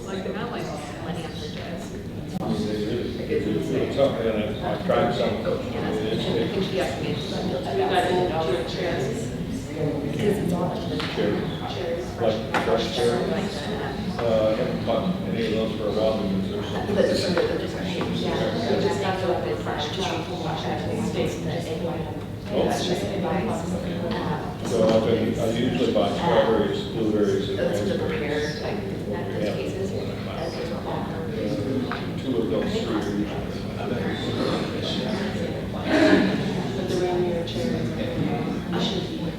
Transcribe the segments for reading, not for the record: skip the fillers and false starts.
Like the mountain, money on her desk. I tried some. Because it's all Like brush chair. Haven't bought any of those for a while because there's some. But just yeah, we just got the bid fresh to wash that space that So I usually buy strawberries, blueberries, and that's the raspberries. prepared cases. Two of those three are usually. But the rainier chair.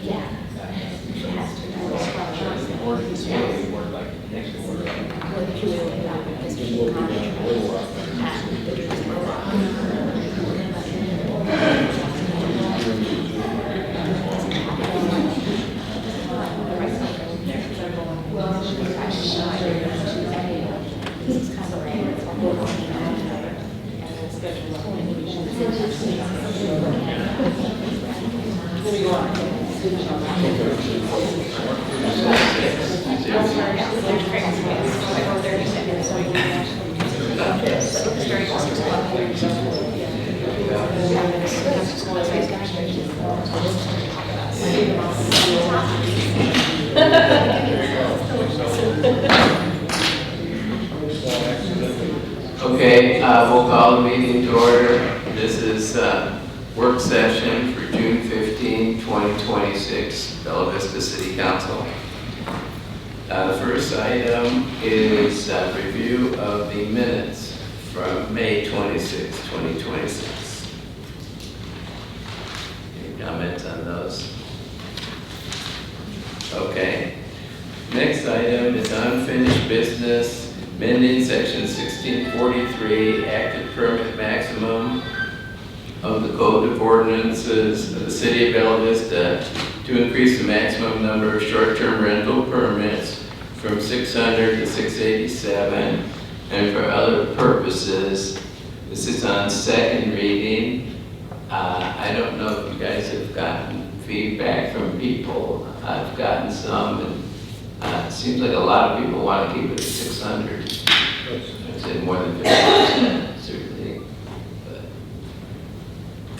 Yeah. She has to. Or this way, or like next to order. Well, if you really like this, And we'll be down a little while. the drinks were Okay, we'll call the meeting to order. This is work session for June 15, 2026, Bella Vista City Council. The first item is review of the minutes from May 26, 2026. Any comments on those? Okay. Next item is unfinished business, amending section 1643, active permit maximum of the Code of Ordinances of the City of Bella Vista to increase the maximum number of short-term rental permits from 600 to 687 And for other purposes, this is on second reading. I don't know if you guys have gotten feedback from people. I've gotten some, and it seems like a lot of people want to keep it at 600. I'd say more than 50%, certainly.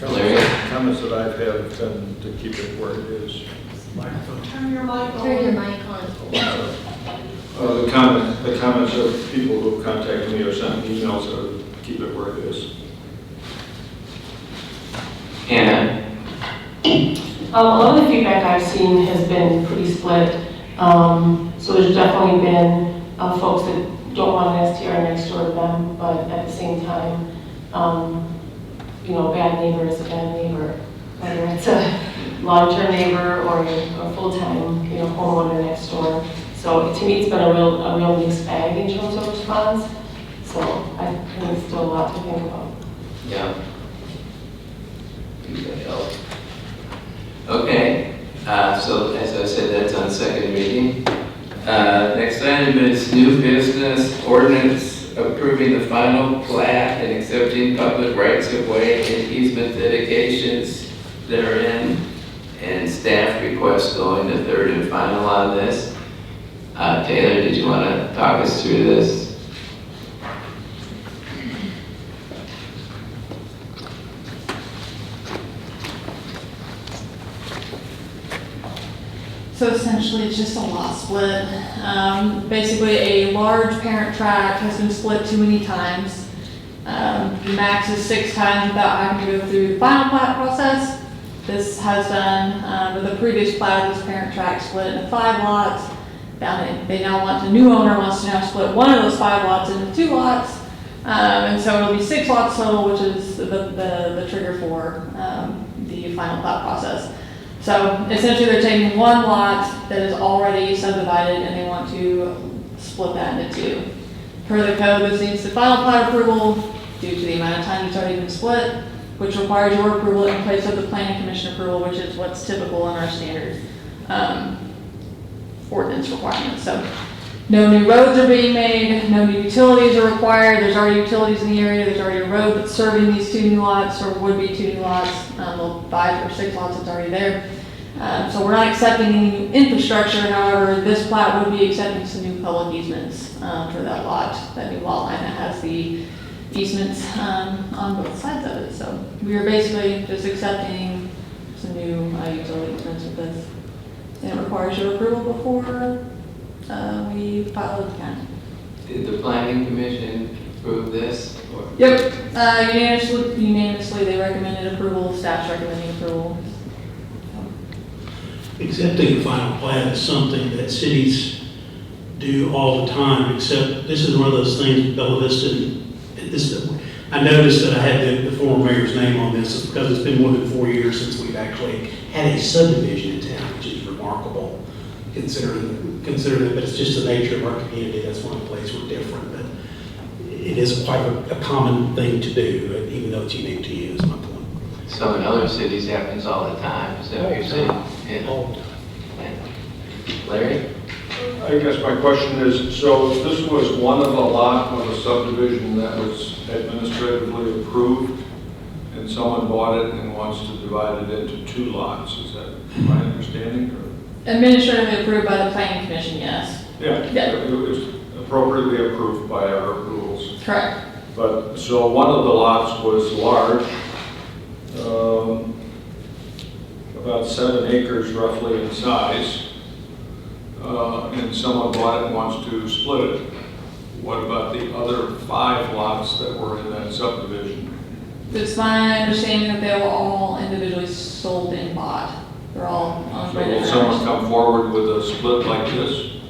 But Larry? Comments that I've had have been to keep it where it is. Turn your mic on. The comments of people who have contacted me or sent me emails are keep it where it is. Anna? A lot of the feedback I've seen has been pretty split. So there's definitely been folks that don't want an STR next door to them, but at the same time, you know, a bad neighbor is a bad neighbor, whether it's a long-term neighbor or a full-time, you know, homeowner next door. So to me, it's been a real mixed bag in terms of response. So I think it's still a lot to think about. Yeah. Anybody else? Okay, so as I said, that's on second reading. Next item is new business ordinance approving the final plat and accepting public rights of way and easement dedications therein, and staff request going to third and final on this. Taylor, did you want to talk us through this? So essentially, it's just a lot split. Basically, a large parent tract has been split too many times. The max is 6 times without having to go through the final plat process. This has done, with the previous plat, this parent tract split into 5 lots. They now want, the new owner wants to now split one of those 5 lots into 2 lots. And so it'll be 6 lots total, which is the trigger for the final plat process. So essentially they're taking 1 lot that is already subdivided and they want to split that into 2. Per the code, this needs the final plat approval due to the amount of time it's already been split, which requires your approval in place of the planning commission approval, which is what's typical in our standard ordinance requirements. So no new roads are being made, no new utilities are required. There's already utilities in the area. There's already a road that's serving these 2 new lots, or would be 2 new lots. Well, 5 or 6 lots that's already there. So we're not accepting any new infrastructure. However, this plat would be accepting some new public easements for that lot, that new lot line that has the easements on both sides of it. So we are basically just accepting some new utility easements with this. And it requires your approval before we file with the county. Did the planning commission approve this? Or? Yep, unanimously they recommended approval, staff's recommending approval. Accepting a final plat is something that cities do all the time, except this is one of those things, Bella Vista, I noticed that I had the former mayor's name on this because it's been more than 4 years since we've actually had a subdivision in town, which is remarkable considering it, but it's just the nature of our community. That's one place we're different, but it is quite a common thing to do, even though it's unique to you, is my point. So in other cities happens all the time, is that what you're saying? Yeah. Larry? I guess my question is, so this was one of a lot of a subdivision that was administratively approved, and someone bought it and wants to divide it into 2 lots, is that my understanding? Or? Administratively approved by the planning commission, yes. Yeah, it was appropriately approved by our rules. Correct. But, so one of the lots was large, about 7 acres roughly in size, and someone bought it and wants to split it. What about the other 5 lots that were in that subdivision? It's my understanding that they were all individually sold and bought. They're all owned by So will different someone owners. come forward with a split like this?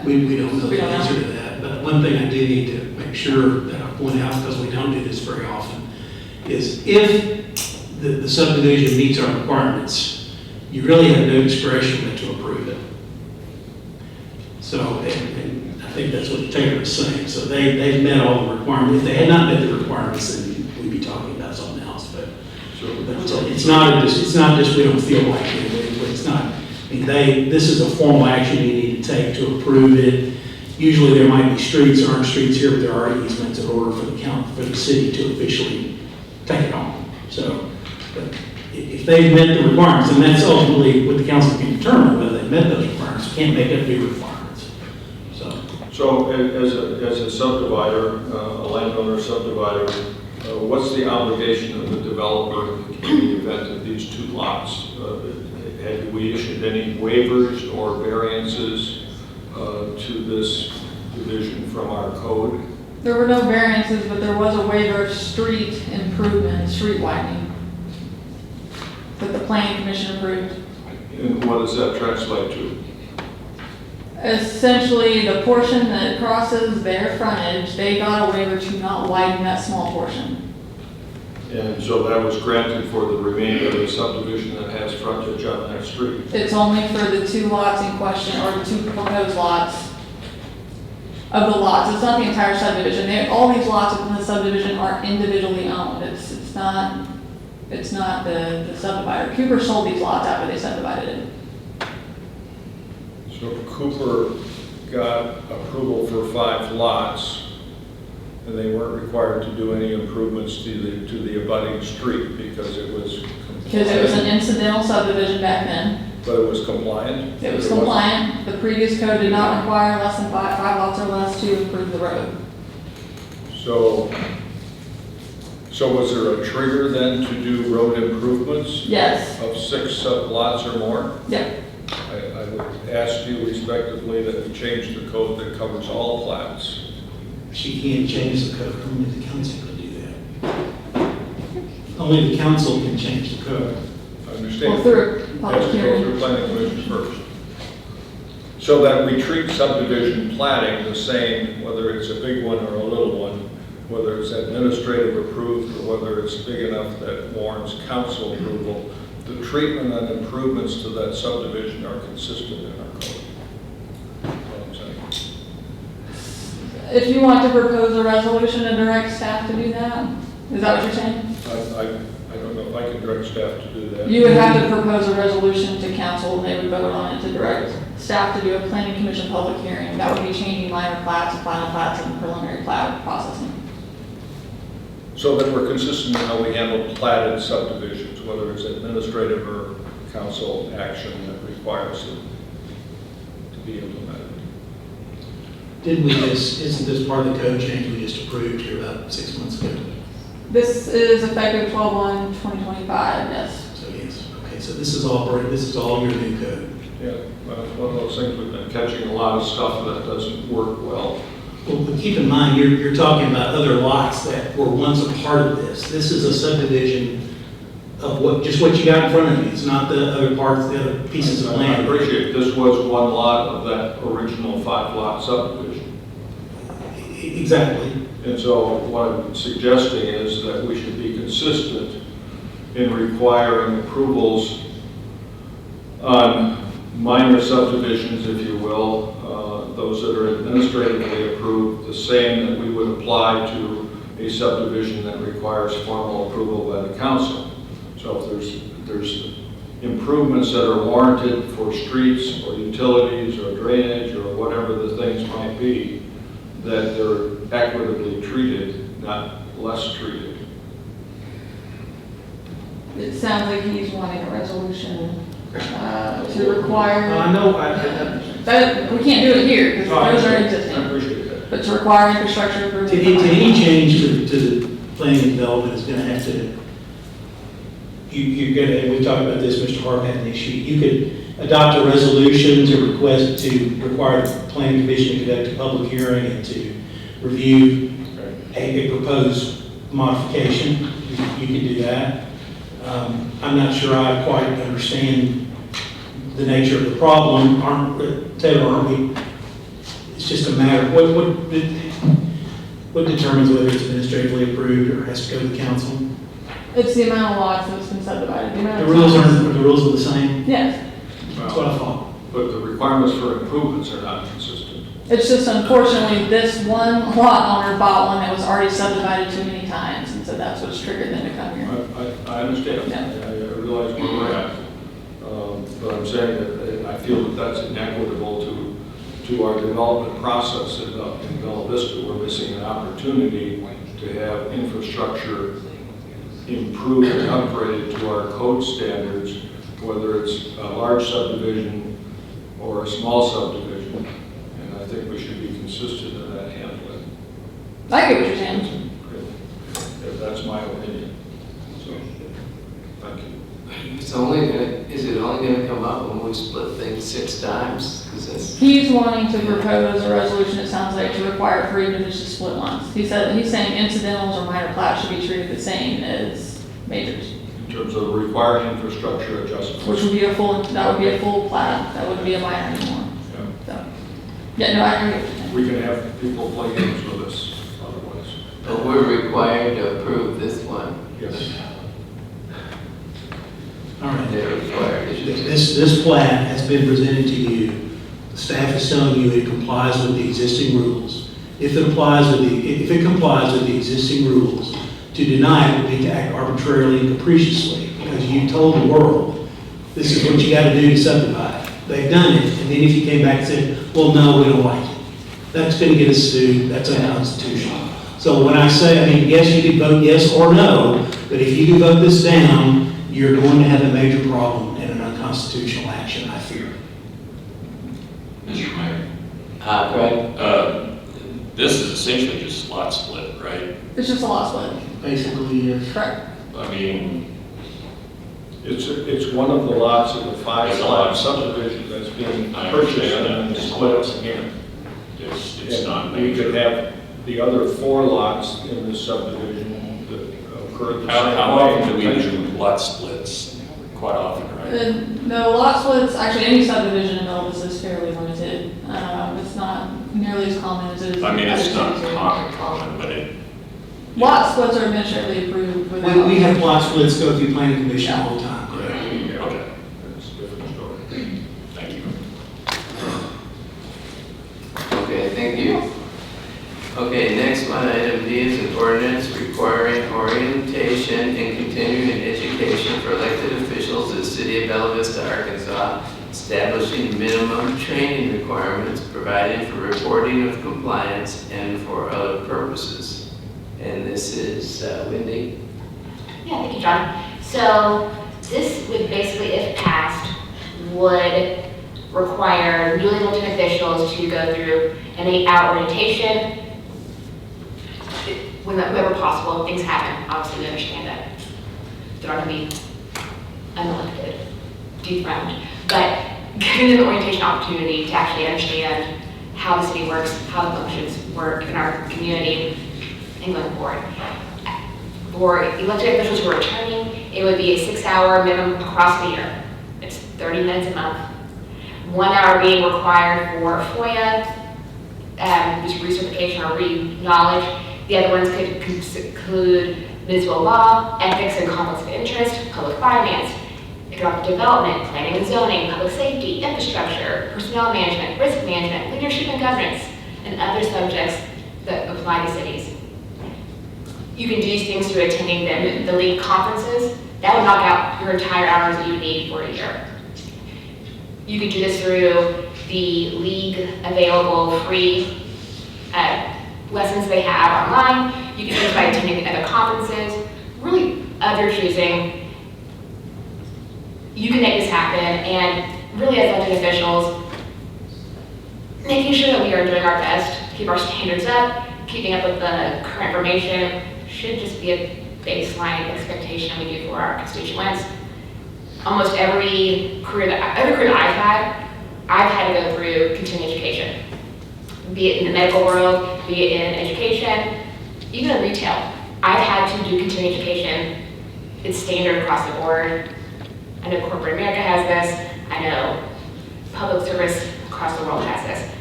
We don't know We the don't know. answer to that, but one thing I do need to make sure that I point out, because we don't do this very often, is if the subdivision meets our requirements, you really have no discretion but to approve it. So, and I think that's what Taylor is saying. So they've met all the requirements. If they had not met the requirements, then we'd be talking about something else. But it's not just we don't feel like it. It's not. I mean, this is a formal action you need to take to approve it. usually there might be streets, there aren't streets here, but there are easements in order for the city to officially take it on. So, but if they've met the requirements, and that's ultimately what the council can determine, whether they've met those requirements, can't make up new requirements. So as a subdivider, a landowner subdivider, what's the obligation of the developer in the event of these two lots? Have we issued any waivers or variances to this division from our code? There were no variances, but there was a waiver of street improvement, street widening that the planning commission approved. And what does that translate to? Essentially, the portion that crosses their frontage, they got a waiver to not widen that small portion. And so that was granted for the remainder of the subdivision that has frontage on that street. It's only for the two lots in question, or the two proposed lots of the lots. It's not the entire subdivision. All these lots within the subdivision are individually owned. It's not the subdivider. Cooper sold these lots after they subdivided it. So Cooper got approval for 5 lots, and they weren't required to do any improvements to the abutting street because it was compliant. Because it was an incidental subdivision back then. But it was compliant? It was compliant. The previous code did not require less than five lots or less to improve the road. So was there a trigger then to do road improvements? Yes. Of 6 lots or more? Yep. I would ask you respectively that you change the code that covers all plats. She can't change the code, only the council can do that. Only the council can change the code. I understand. Well, through public Has to go hearing. through planning commission first. So that we treat subdivision platting the same, whether it's a big one or a little one, whether it's administrative approved or whether it's big enough that warrants council approval, the treatment and improvements to that subdivision are consistent in our code. That's what I'm saying. If you want to propose a resolution and direct staff to do that, is that what you're saying? I don't know if I can direct staff to do that. You would have to propose a resolution to council, and they would vote on it to direct staff to do a planning commission public hearing. That would be changing minor plats and final plats and preliminary plat processing. So that we're consistent in how we handle platted subdivisions, whether it's administrative or council action that requires it to be implemented. Isn't this part of the code change we just approved here about 6 months ago? This is effective 12/1/2025, yes. So yes, okay, so this is all your new code. Yeah, well, it's one of those things we've been catching a lot of stuff that doesn't work well. Well, but keep in mind, you're talking about other lots that were once a part of this. This is a subdivision of just what you got in front of you. It's not the other parts, the other pieces of I land. appreciate this was one lot of that original 5-lot subdivision. Exactly. And so what I'm suggesting is that we should be consistent in requiring approvals on minor subdivisions, if you will, those that are administratively approved, the same that we would apply to a subdivision that requires formal approval by the council. So if there's improvements that are warranted for streets or utilities or drainage or whatever the things might be, that they're equitably treated, not less treated. It sounds like he's wanting a resolution to require. I know, That, we can't do it here, because those are I existing. appreciate that. But to require infrastructure improvement. to any change to the planning and development is going to have to, you're going to, and we talked about this, Mr. Hart had an issue, you could adopt a resolution to request to require the planning commission to conduct a public hearing and to review a proposed modification. You can do that. I'm not sure I quite understand the nature of the problem. Taylor, aren't we? It's just a matter, what determines whether it's administratively approved or has to go to the council? It's the amount of lots that's been subdivided. The rules are the same? Yes. That's what I thought. But the requirements for improvements are not consistent. It's just unfortunately, this one lot owner bought one that was already subdivided too many times, and so that's what's triggered them to come here. I understand. Yeah. I realize where we're at. But I'm saying that I feel that that's inequitable to our development process in Bella Vista. We're missing an opportunity to have infrastructure improved and upgraded to our code standards, whether it's a large subdivision or a small subdivision. And I think we should be consistent in that handling. I get what you're saying. That's my opinion. So, thank you. Is it only gonna come up when we split things 6 times? 'Cause that's, He's wanting to propose a resolution, it sounds like, to require for even just to split lots. He's saying incidentals or minor plats should be treated the same as majors, In terms of requiring infrastructure adjustments. which would be that would be a full plat, that wouldn't be a minor anymore. Yeah. So, yeah, no, I agree. We can have people play games with us otherwise. but we're required to approve this one. Yes. All right. They're required. This plat has been presented to you. The staff is telling you it complies with the existing rules. If it complies with the existing rules, to deny it would be to act arbitrarily and capriciously, because you told the world, this is what you got to do to subdivide. They've done it, and then if you came back and said, well, no, we don't like it, that's going to get us sued, that's unconstitutional. So when I say, yes, you could vote yes or no, but if you do vote this down, you're going to have a major problem and an unconstitutional action, I fear. Mr. Mayor, Greg? this is essentially just lot split, right? It's just a lot split, Basically, yes. correct? I mean, It's one of the lots of the 5 It's a lot lot. subdivision that's being I purchased understand and that. then split again. it's not We could major. have the other 4 lots in this subdivision that occur the same way. How often do we do lot splits? Quite often, right? No, lot splits, actually, any subdivision in Bella Vista is fairly limited. It's not nearly as common as it is. I mean, in it's other not cities. common, but it, Lot splits are administratively approved without. We have plot splits go through planning commission all the time, correct? okay, That's a different story. thank you. Okay, thank you. Okay, next one, item D is an ordinance requiring orientation and continuing education for elected officials of the city of Bella Vista, Arkansas, establishing minimum training requirements, providing for reporting of compliance and for other purposes. And this is Wendy. Yeah, thank you, John. So this would basically, if passed, would require newly elected officials to go through an 8-hour orientation. Whenever possible, things happen, obviously we understand that. They're not going to be unelected, dethroned. But giving them an orientation opportunity to actually understand how the city works, how the functions work in our community, and going forward. For elected officials who are returning, it would be a 6-hour minimum across the year. It's 30 minutes a month. 1 hour being required for FOIA, just recertification or re-knowledge. The other ones could include municipal law, ethics and conflicts of interest, public finance, economic development, planning and zoning, public safety, infrastructure, personnel management, risk management, leadership and governance, and other subjects that apply to cities. You can do these things through attending the league conferences. That would knock out your entire hours that you need for a year. You could do this through the league available free lessons they have online. You can do this by attending other conferences, really of your choosing. You can make this happen, and really as elected officials, making sure that we are doing our best to keep our standards up, keeping up with the current information should just be a baseline expectation we do for our constituents. Almost every career that I've had to go through continuing education, be it in the medical world, be it in education, even in retail. I've had to do continuing education. It's standard across the board. I know corporate America has this. I know public service across the world has this.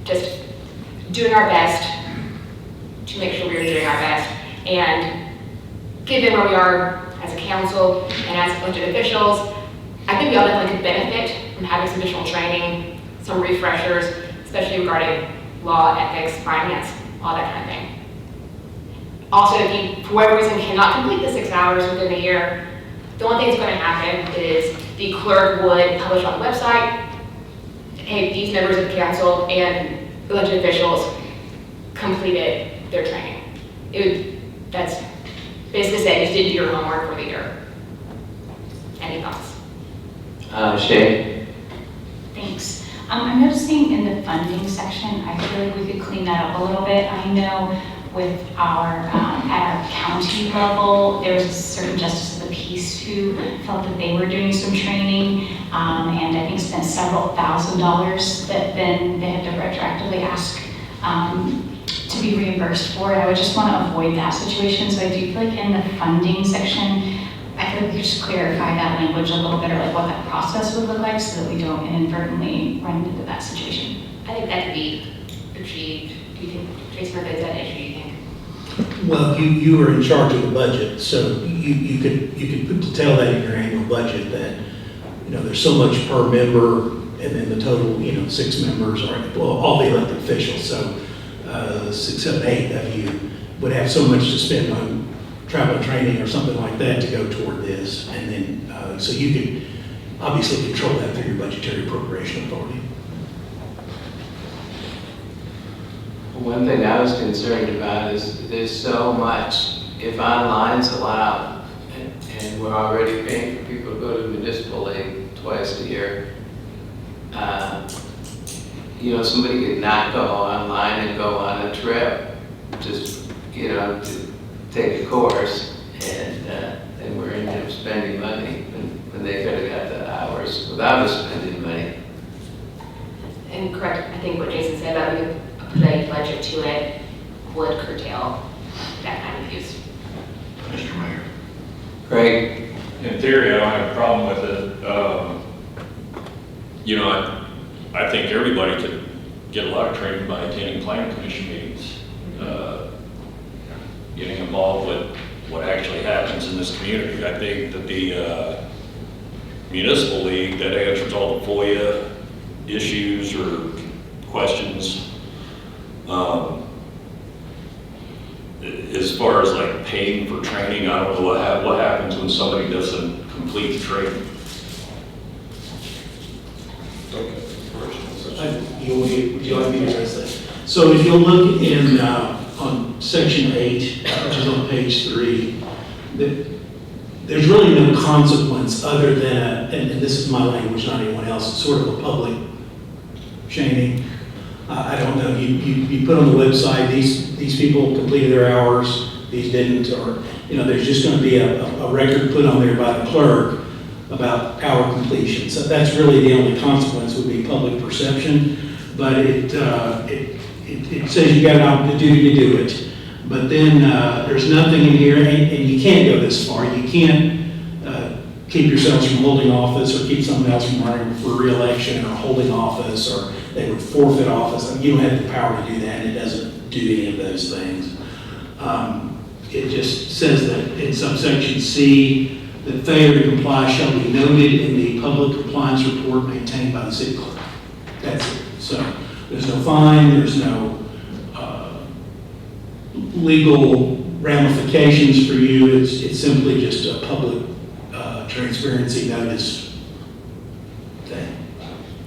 Just doing our best to make sure we're doing our best, and given where we are as a council and as elected officials, I think we all definitely could benefit from having some additional training, some refreshers, especially regarding law, ethics, finance, all that kind of thing. Also, if you, for whatever reason, cannot complete the 6 hours within a year, the only thing that's going to happen is the clerk would publish on the website, hey, these members of council and elected officials completed their training. That's basically saying you did your homework for the year. Any thoughts? Shay? Thanks. I'm noticing in the funding section, I feel like we could clean that up a little bit. I know with our, at our county level, there was a certain justice of the peace who felt that they were doing some training, and I think spent several $1,000s that then they had to retroactively ask to be reimbursed for. And I would just want to avoid that situation. So I do feel like in the funding section, I feel like we could just clarify that language a little bit, or like what that process would look like, so that we don't inadvertently run into that situation. I think that could be achieved. Do you think, Tracy Murphy, is that an issue, do you think? Well, you were in charge of the budget, so you could tell that in your annual budget that, there's so much per member, and then the total, 6 members are, well, all the elected officials, so 6, 7, 8 of you would have so much to spend on travel and training or something like that to go toward this, and then, so you could obviously control that through your budgetary appropriation authority. One thing I was concerned about is there's so much, if online's allowed, and we're already paying for people to go to municipal league twice a year, somebody could not go online and go on a trip, just, to take a course, and we're ending up spending money when they could have got the hours without us spending money. And correct, I think what Jason said about we put a budget to it would curtail that kind of use. Mr. Mayor. Craig? In theory, I don't have a problem with it. I think everybody could get a lot of training by attending planning commission meetings, getting involved with what actually happens in this community. I think that the municipal league that answers all the FOIA issues or questions, as far as like paying for training, I don't know what happens when somebody doesn't complete the training. Would you like me to address that? So if you'll look in, on section 8, which is on page 3, there's really no consequence other than, and this is my language, not anyone else, it's sort of a public shaming. I don't know, you put on the website, these people completed their hours, these didn't, or, there's just gonna be a record put on there by the clerk about hour completion. So that's really the only consequence, would be public perception, but it says you got the duty to do it. But then there's nothing in here, and you can't go this far. You can't keep yourselves from holding office or keep someone else from running for re-election or holding office, or they would forfeit office. I mean, you don't have the power to do that. It doesn't do any of those things. It just says that in subsection C, that failure to comply shall be noted in the public compliance report maintained by the city clerk. That's it. So there's no fine, there's no legal ramifications for you. It's simply just a public transparency notice thing.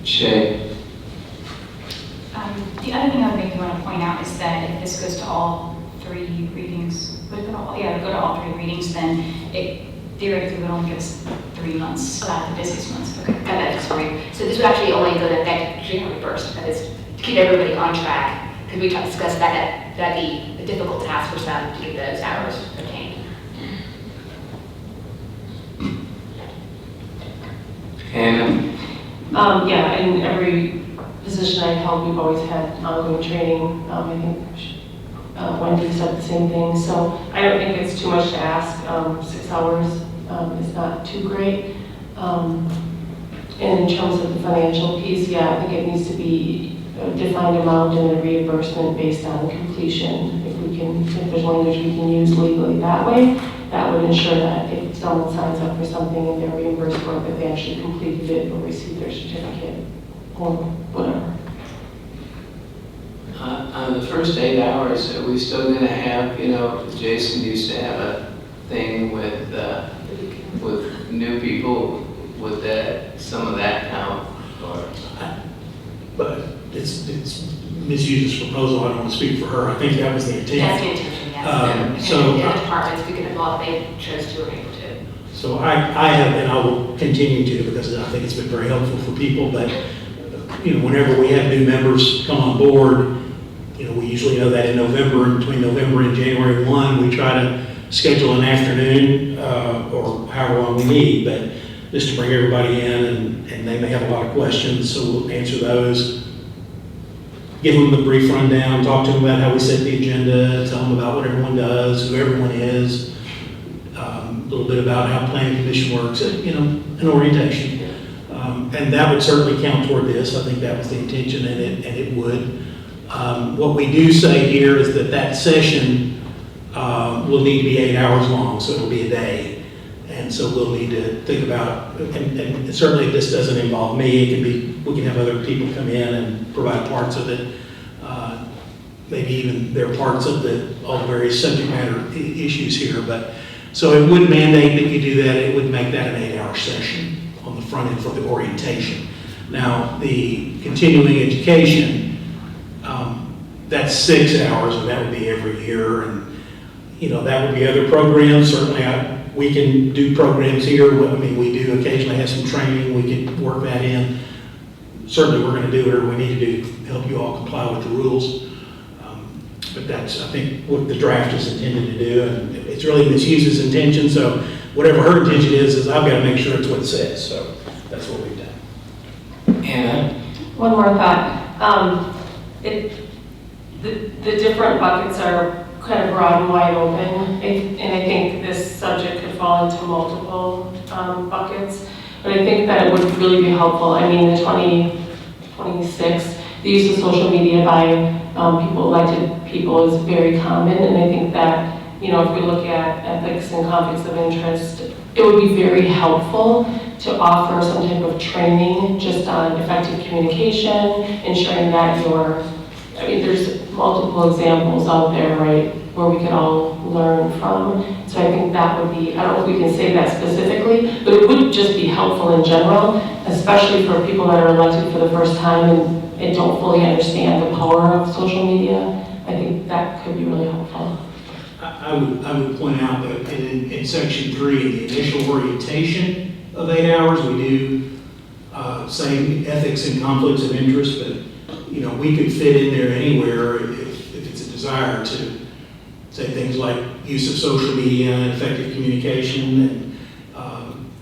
Shay? The other thing I would maybe want to point out is that if this goes to all 3 readings, would it go to all 3 readings, then it theoretically would only give us 3 months, the busiest months. Okay, got that for you. So this would actually only go to next January 1st, that is to keep everybody on track, because we discussed that'd be a difficult task for some to get those hours obtained. Hannah? Yeah, in every position I've held, we've always had ongoing training. I think Wendy said the same thing, so I don't think it's too much to ask. 6 hours is not too great. And in terms of the financial piece, yeah, I think it needs to be a defined amount and a reimbursement based on completion. If there's language we can use legally that way, that would ensure that if someone signs up for something and they're reimbursed for it, that they actually completed it or received their certificate or whatever. On the first 8 hours, are we still going to have, Jason used to have a thing with new people, would some of that count? Or? but it's misused as proposal, I don't want to speak for her, I think that was the That's intent. the intention, yes. So- And the other departments, we could involve, they chose to or able to. So I have, and I will continue to, because I think it's been very helpful for people, but, whenever we have new members come on board, we usually know that in November, and between November and January 1, we try to schedule an afternoon, or however long we need, but just to bring everybody in, and they may have a lot of questions, so we'll answer those. Give them the brief rundown, talk to them about how we set the agenda, tell them about what everyone does, who everyone is, a little bit about how planning commission works, an orientation. And that would certainly count toward this. I think that was the intention, and it would. What we do say here is that session will need to be 8 hours long, so it'll be a day. And so we'll need to think about, and certainly if this doesn't involve me, we can have other people come in and provide parts of it. Maybe even there are parts of all the various subject matter issues here, so it would mandate that you do that. It would make that an 8-hour session on the front end for the orientation. Now, the continuing education, that's 6 hours, and that would be every year, and that would be other programs. Certainly, we can do programs here. We do occasionally have some training. We can work that in. Certainly, we're going to do whatever we need to do to help you all comply with the rules. But that's, I think, what the draft is intended to do, and it's really Ms. Hughes' intention. So whatever her intention is I've got to make sure it's what it says. So that's what we've done. Anna? One more thought. The different buckets are kind of broad and wide open, and I think this subject could fall into multiple buckets. But I think that it would really be helpful. The 2026, the use of social media by elected people is very common, and I think that, if we look at ethics and conflicts of interest, it would be very helpful to offer some type of training just on effective communication, ensuring that there's multiple examples out there, right, where we could all learn from. So I think that would be, I don't know if we can say that specifically, but it would just be helpful in general, especially for people that are elected for the first time and don't fully understand the power of social media. I think that could be really helpful. I would point out that in section 3, the initial orientation of 8 hours, we do say ethics and conflicts of interest, but we could fit in there anywhere if it's a desire to say things like use of social media and effective communication and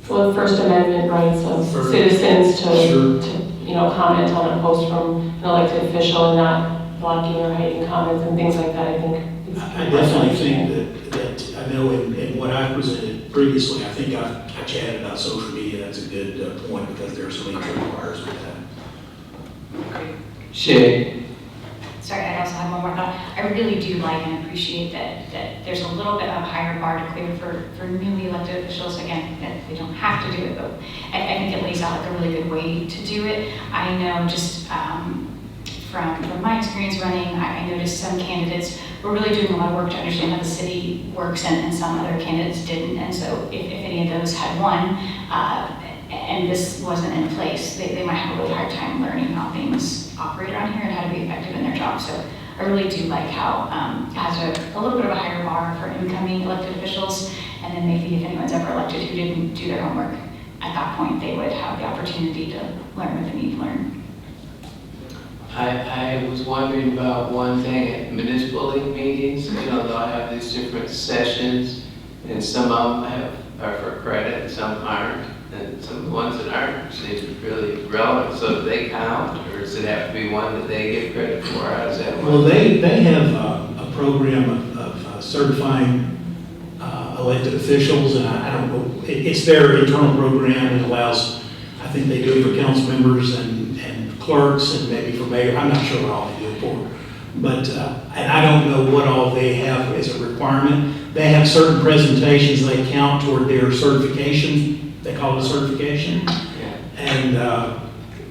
Well, the First Amendment rights of citizens to comment on a post from an elected official and not blocking or hiding comments and things like that. I think I definitely think that I know in what I presented previously, I think I chatted about social media. That's a good point because there are so many tripwires with that. Shay? Sorry, I also have one more thought. I really do like and appreciate that there's a little bit of a higher bar to clear for newly elected officials. Again, that they don't have to do it, but I think it lays out like a really good way to do it. I know just from my experience running, I noticed some candidates were really doing a lot of work to understand how the city works, and some other candidates didn't. And so if any of those had won, and this wasn't in place, they might have a really hard time learning how things operate around here and how to be effective in their job. So I really do like how it has a little bit of a higher bar for incoming elected officials, and then maybe if anyone's ever elected who didn't do their homework, at that point they would have the opportunity to learn what they need to learn. I was wondering about one thing at municipal league meetings. They'll have these different sessions, and some of them are for credit, and some aren't. And some of the ones that aren't seem really relevant, so do they count, or does it have to be one that they get credit for? How does that work? Well, they have a program of certifying elected officials, and I don't know, it's their internal program. It allows, I think they do it for council members and clerks and maybe for mayor. I'm not sure what all they do it for. But, and I don't know what all they have as a requirement. They have certain presentations they count toward their certification. They call it a certification. Yeah. And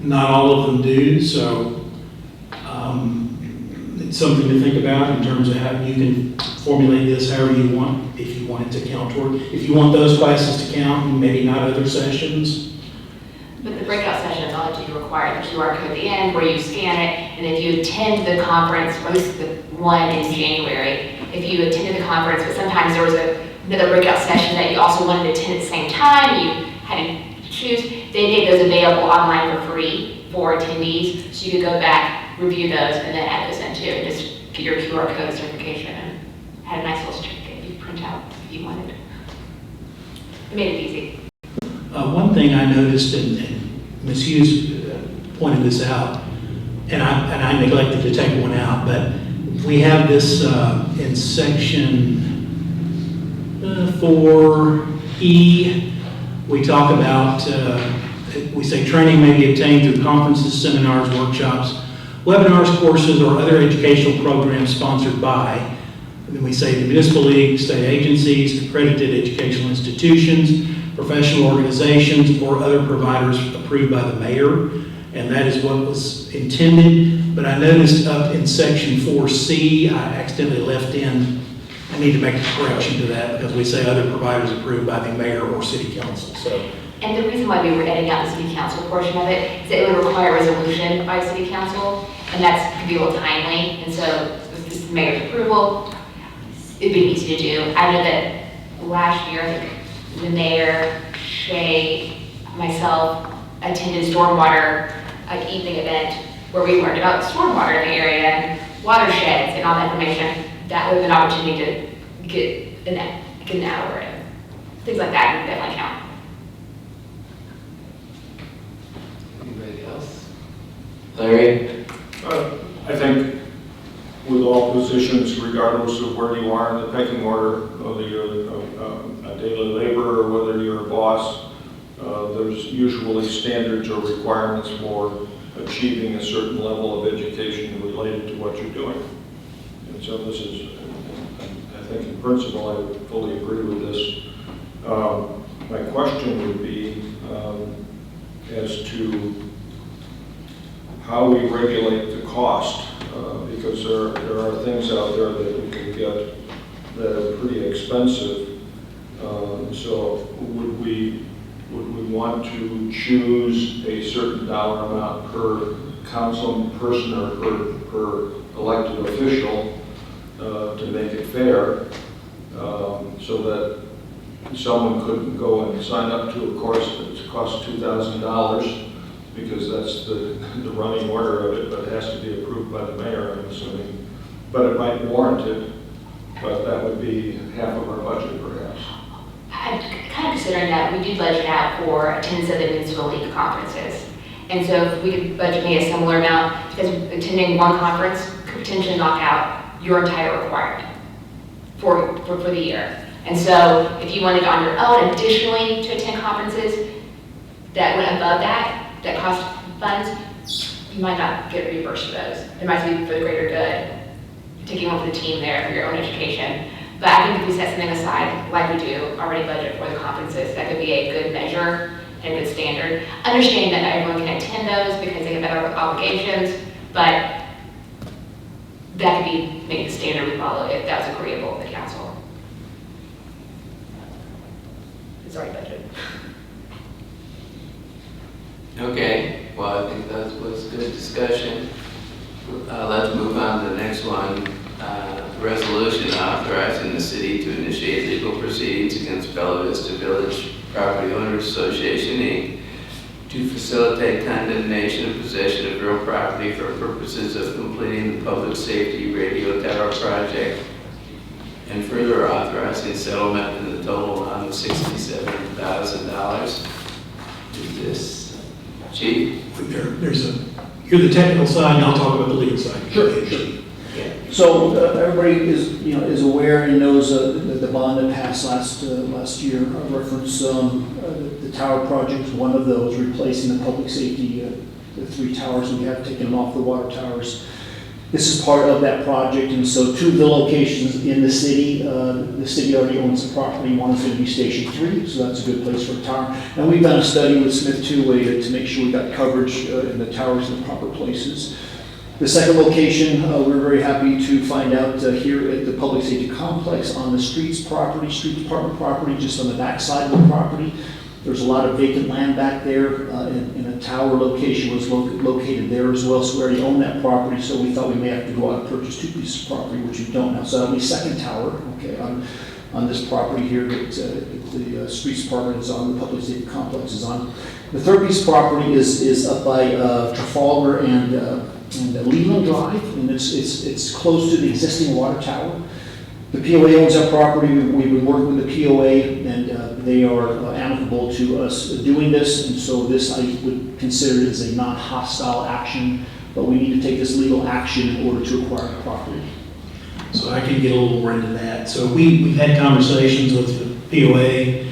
not all of them do, so it's something to think about in terms of how you can formulate this however you want, if you want it to count toward. If you want those classes to count, maybe not other sessions. But the breakout session is all that you require, the QR code at the end where you scan it, and if you attend the conference, or at least the one in January, if you attended the conference, but sometimes there was another breakout session that you also wanted to attend at the same time, you had to choose, they made those available online for free for attendees, so you could go back, review those, and then add those in too, and just get your QR code certification, and had a nice little certificate you could print out if you wanted. It made it easy. One thing I noticed, and Ms. Hughes pointed this out, and I neglected to take one out, but we have this in section 4E. We talk about, we say training may be obtained through conferences, seminars, workshops, webinars, courses, or other educational programs sponsored by. And then we say the municipal league, state agencies, accredited educational institutions, professional organizations, or other providers approved by the mayor, and that is what was intended. But I noticed up in section 4C, I accidentally left in, I need to make a correction to that because we say other providers approved by the mayor or city council, so. And the reason why we were editing out the city council portion of it is that it would require resolution by city council, and that's could be a little timely, and so with this mayor's approval, it'd be easy to do. I know that last year, I think the mayor, Shay, myself, attended stormwater evening event where we learned about stormwater in the area and watersheds and all that information. That would have been an opportunity to get an hour and things like that would definitely count. Anybody else? Larry? I think with all positions, regardless of where you are in the pecking order, whether you're a daily laborer or whether you're a boss, there's usually standards or requirements for achieving a certain level of education related to what you're doing. And so this is, I think in principle, I would fully agree with this. My question would be as to how we regulate the cost, because there are things out there that we can get that are pretty expensive. So would we want to choose a certain dollar amount per council person or per elected official to make it fair, so that someone couldn't go and sign up to a course that costs $2,000 because that's the running order of it, but it has to be approved by the mayor, I'm assuming. But it might warrant it, but that would be half of our budget perhaps. I'm kind of considering that we do budget out for attendance of the municipal league conferences. And so if we could budget maybe a similar amount, because attending one conference could potentially knock out your entire requirement for the year. And so if you wanted on your own additionally to attend conferences that went above that cost funds, you might not get reimbursed for those. It might be for the greater good, taking one for the team there for your own education. But I think if we set something aside, like we do, already budget for the conferences, that could be a good measure and a good standard. Understanding that not everyone can attend those because they have other obligations, but that could be maybe the standard we follow if that was agreeable with the council. It's already budgeted. Okay, well, I think that was good discussion. Let's move on to the next one. Resolution authorizing the city to initiate legal proceedings against Bella Vista Village Property Owners Association, Inc. to facilitate condemnation of possession of real property for purposes of completing the public safety radio tower project, and further authorizing settlement in the total amount of $67,000. Is this Chief? You're the technical side, and I'll talk about the legal side. Sure. So everybody is aware and knows the bond that passed last year. I referenced the tower project was one of those, replacing the public safety, the 3 towers we have, taken them off the water towers. This is part of that project, and so 2 of the locations in the city already owns the property. One is going to be Station 3, so that's a good place for a tower. And we've done a study with Smith Two-Way to make sure we got coverage in the towers in the proper places. The second location, we're very happy to find out here at the Public Safety Complex on the streets department property, just on the back side of the property. There's a lot of vacant land back there, and a tower location was located there as well, so we already own that property, so we thought we may have to go out and purchase 2 pieces of property, which we don't now. So that'll be second tower, okay, on this property here that the streets department is on, the public safety complex is on. The third piece of property is up by Trafalgar and Leland Drive, and it's close to the existing water tower. The POA owns that property. We've been working with the POA, and they are amicable to us doing this, and so this I would consider as a non-hostile action, but we need to take this legal action in order to acquire the property. So I can get a little more into that. So we've had conversations with the POA.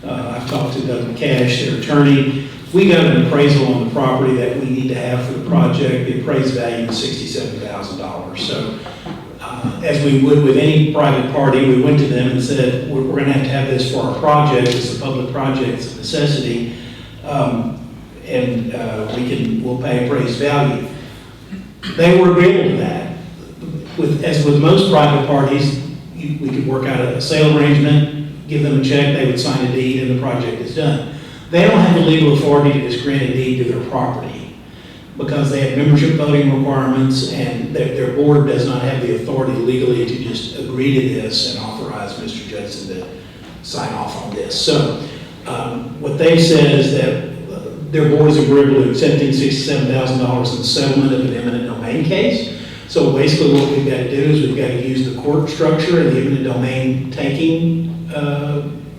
I've talked to Doug McCash, their attorney. We got an appraisal on the property that we need to have for the project. The appraised value is $67,000. So as we would with any private party, we went to them and said, we're going to have this for our project. It's a public project, it's a necessity, and we'll pay appraised value. They were agreeable to that. As with most private parties, we could work out a sale arrangement, give them a check, they would sign a deed, and the project is done. They don't have the legal authority to just grant a deed to their property because they have membership voting requirements, and their board does not have the authority legally to just agree to this and authorize Mr. Judson to sign off on this. So what they said is that their board is agreeable to accepting $67,000 in settlement of an eminent domain case. So basically what we've got to do is we've got to use the court structure and the eminent domain taking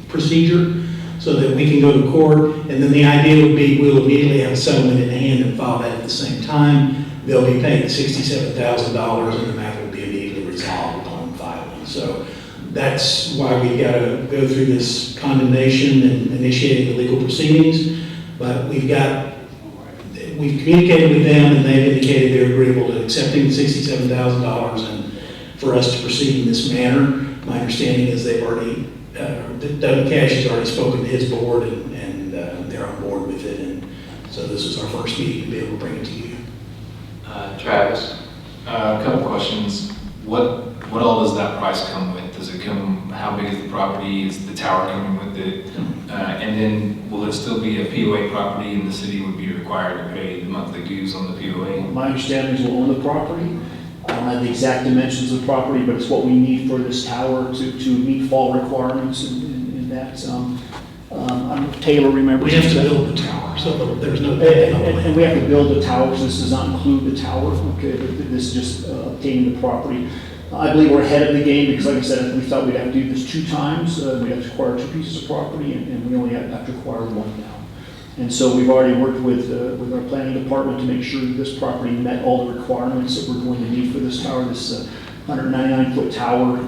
procedure so that we can go to court. And then the idea would be we'll immediately have a settlement in hand and file that at the same time. They'll be paying $67,000 and the matter will be immediately resolved upon filing. So that's why we've got to go through this condemnation and initiating the legal proceedings. But we've communicated with them, and they've indicated they're agreeable to accepting $67,000 and for us to proceed in this manner. My understanding is they've already, Doug Cash has already spoken to his board, and they're on board with it. And so this is our first meeting to be able to bring it to you. Travis? A couple questions. What all does that price come with? Does it come, how big is the property? Is the tower coming with it? And then will it still be a POA property and the city would be required to pay the monthly dues on the POA? My understanding is we'll own the property. I don't have the exact dimensions of the property, but it's what we need for this tower to meet fall requirements in that. Taylor remembers. We have to build the tower, so there's no. And we have to build the tower, so this does not include the tower, okay, but this is just obtaining the property. I believe we're ahead of the game because, like I said, we thought we'd have to do this 2 times. We'd have to acquire 2 pieces of property, and we only have to acquire 1 now. And so we've already worked with our planning department to make sure that this property met all the requirements that we're going to need for this tower. This 199-foot tower,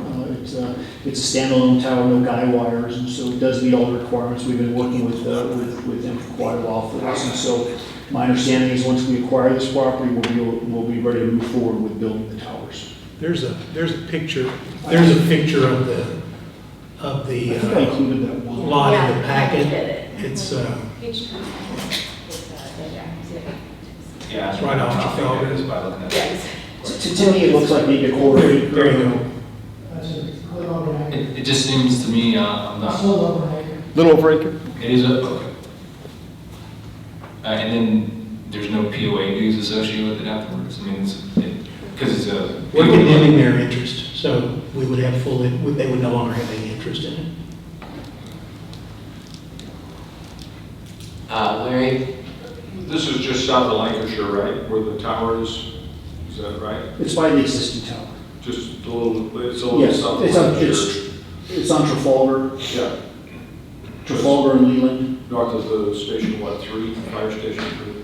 it's a standalone tower, no guy wires, and so it does meet all the requirements. We've been working with them for quite a while for this, and so my understanding is once we acquire this property, we'll be ready to move forward with building the towers. There's a picture. There's a picture of the I think I included that one. lot in the packet. It's Yeah, It's right off the Trafalgar. Just by looking at it. Yes. To me, it looks like maybe a quarter acre. There you go. It just seems to me, I'm not. Little over acre. It is okay. And then there's no POA dues associated with it afterwards. I mean, because it's a. We're condemning their interest, so we would have they would no longer have any interest in it. Larry? This is just south of Lancashire, right, where the tower is that right? It's by the existing tower. Just a little, it's a little Yes, south of it's on, Lancashire. it's on Trafalgar, Yeah, Trafalgar and Leland. north of the station, what, 3, fire station 3?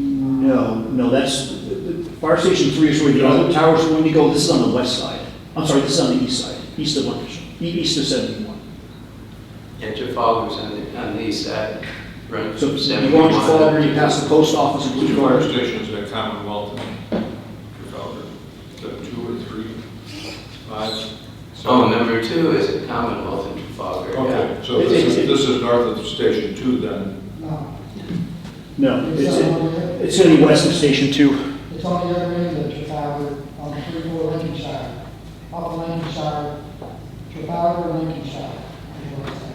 No, that's, the fire station 3 is where the other towers are going to go. This is on the west side. I'm sorry, this is on the east side, east of Lancashire, east of 71. Yeah, Trafalgar's on the east side. Right. So you go on Trafalgar, you pass the post office and Which keep fire going. station is that, Commonwealth and Trafalgar? Is that 2 or 3? 5? Oh, number 2 is at Commonwealth in Trafalgar. Yeah. Okay, so this is north of station 2 then? No, it's going to be west of station 2. It's on the other end of Trafalgar, on the 3-4 Lincolnshire. Off of Lincolnshire, Trafalgar, Lincolnshire. is what it's at.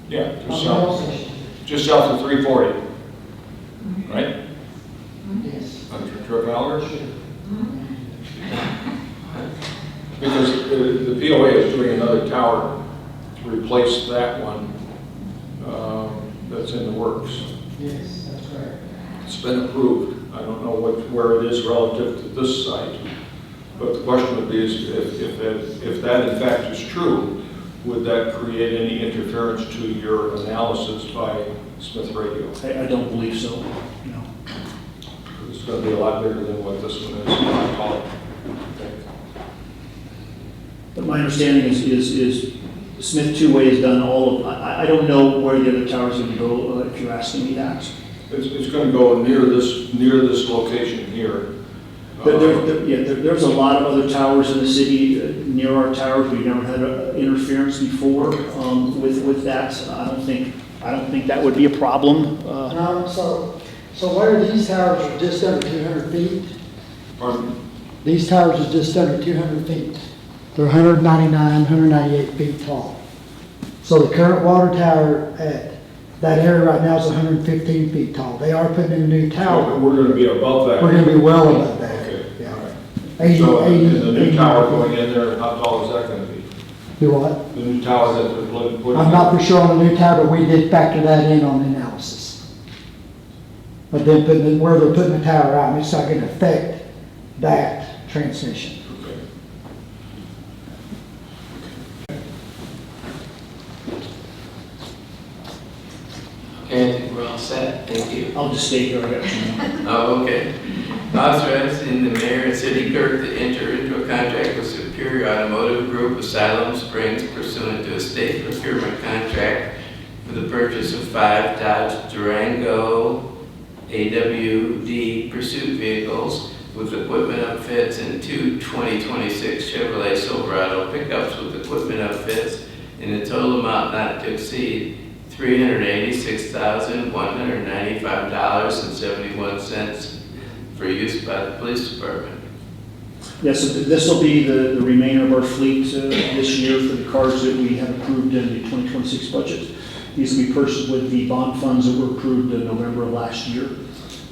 Yeah, On the L section. just south of 340, right? Yes. On Trafalgar? Sure. Because the POA is doing another tower to replace that one that's in the works. Yes, that's correct. It's been approved. I don't know where it is relative to this site. But the question would be is if that in fact is true, would that create any interference to your analysis by Smith Radio? I don't believe so, no. It's going to be a lot bigger than what this one is, I call it. But my understanding is Smith Two-Way has done all of, I don't know where the other towers are going to go, if you're asking me that. It's going to go near this location here. There's a lot of other towers in the city near our towers. We've never had interference before with that. I don't think that would be a problem. So where these towers are just under 200 feet? Pardon? These towers are just under 200 feet. They're 199, 198 feet tall. So the current water tower at that area right now is 115 feet tall. They are putting in a new tower. We're going to be above that. We're going to be well above that. Okay, Yeah. all right. 80, So 80, the new 80 tower going in there, how tall is that going to be? Do what? The new tower that they're putting? I'm not for sure on the new tower, but we did factor that in on the analysis. But then where they're putting the tower out, it's not going to affect that transmission. Okay. Okay, I think we're all set. Thank you. I'll just stay here. I got you. Oh, okay. Authorizing the mayor and city clerk to enter into a contract with Superior Automotive Group of Siloam Springs pursuant to a state procurement contract for the purchase of 5 Dodge Durango AWD pursuit vehicles with equipment outfits and 2 2026 Chevrolet Silverado pickups with equipment outfits in a total amount not to exceed $386,195.71 for use by the police department. Yes, so this will be the remainder of our fleet this year for the cars that we have approved in the 2026 budget. These will be purchased with the bond funds that were approved in November of last year.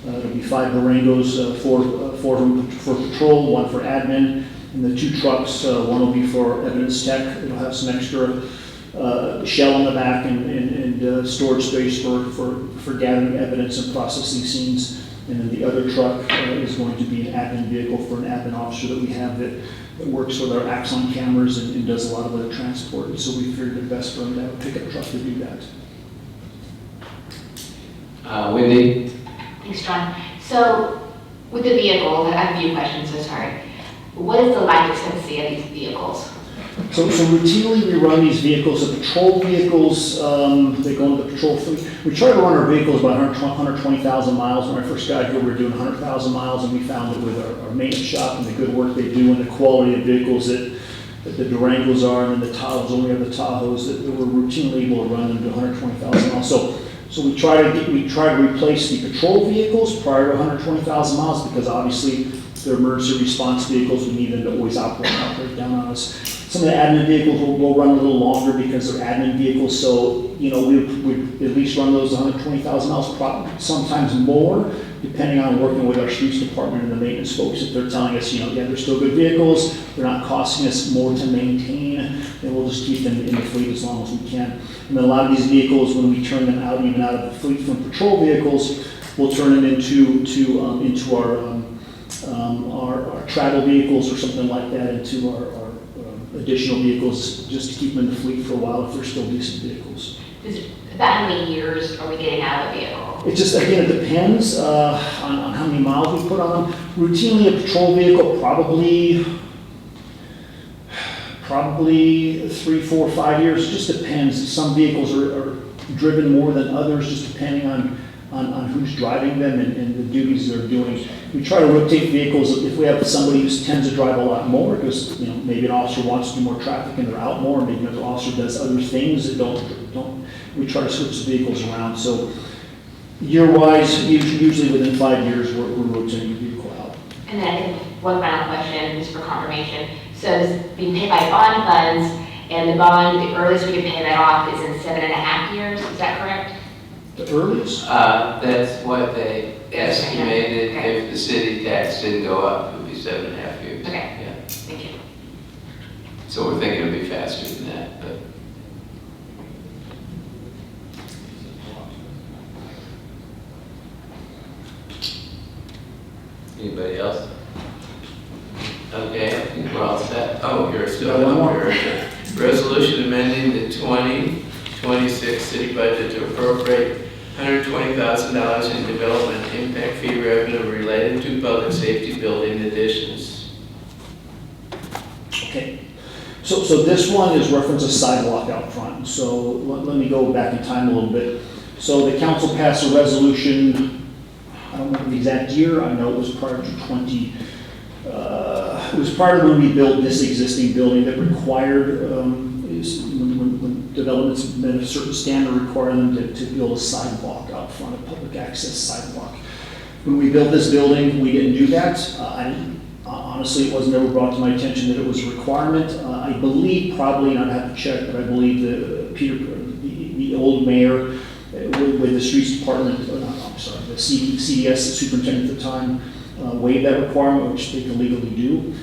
There'll be 5 Durangos, 4 for patrol, 1 for admin, and the 2 trucks, one will be for evidence tech. It'll have some extra shell in the back and storage space for gathering evidence and processing scenes. And then the other truck is going to be an admin vehicle for an admin officer that we have that works with our Axon cameras and does a lot of other transport. And so we figured it best for them to have a pickup truck to do that. Wendy? Thanks, John. So with the vehicles, I have a few questions, so sorry. What is the life expectancy of these vehicles? So routinely we run these vehicles, the patrol vehicles, they go into the patrol fleet. We try to run our vehicles about 120,000 miles. When I first got here, we were doing 100,000 miles, and we found that with our maintenance shop and the good work they do and the quality of vehicles that the Durangos are, and then the Tahoes, when we have the Tahoes, that we're routinely able to run them to 120,000 miles. So we try to replace the patrol vehicles prior to 120,000 miles because obviously they're emergency response vehicles. We need them to always operate down on us. Some of the admin vehicles will run a little longer because they're admin vehicles. So, we at least run those 120,000 miles, sometimes more, depending on working with our streets department and the maintenance folks. If they're telling us, they're still good vehicles, they're not costing us more to maintain, then we'll just keep them in the fleet as long as we can. And then a lot of these vehicles, when we turn them out, even out of the fleet from patrol vehicles, we'll turn them into our travel vehicles or something like that, into our additional vehicles, just to keep them in the fleet for a while if they're still decent vehicles. About how many years are we getting out of the vehicle? It just, again, it depends on how many miles we put on them. Routinely, a patrol vehicle, probably 3, 4, 5 years. It just depends. Some vehicles are driven more than others, just depending on who's driving them and the duties they're doing. We try to rotate vehicles if we have somebody who tends to drive a lot more, because maybe an officer wants to do more traffic and they're out more, maybe another officer does other things that don't. We try to switch the vehicles around. So year-wise, usually within 5 years, we're rotating the vehicle out. And then I think one final question, just for confirmation. So this is being paid by bond funds, And the bond, the earliest we can pay that off is in 7.5 years, is that correct? The earliest? That's what they estimated. Okay. If the city tax didn't go up, it would be 7.5 years. Okay. Yeah. Thank you. So we're thinking it'll be faster than that, but. Anybody else? Okay, I think we're all set. Oh, you're still Got one more. here. Resolution amending the 2026 city budget to appropriate $120,000 in development impact fee revenue related to public safety building additions. Okay. So this one is reference a sidewalk out front. So let me go back in time a little bit. So the council passed a resolution, I don't remember the exact year, I know it was prior to it was prior to when we built this existing building that required, when developments met a certain standard, require them to build a sidewalk out front, a public access sidewalk. When we built this building, we didn't do that. Honestly, it wasn't ever brought to my attention that it was a requirement. I believe probably, and I'd have to check, but I believe the old mayor with the streets department, I'm sorry, the CDS, the superintendent at the time, waived that requirement, which they can legally do.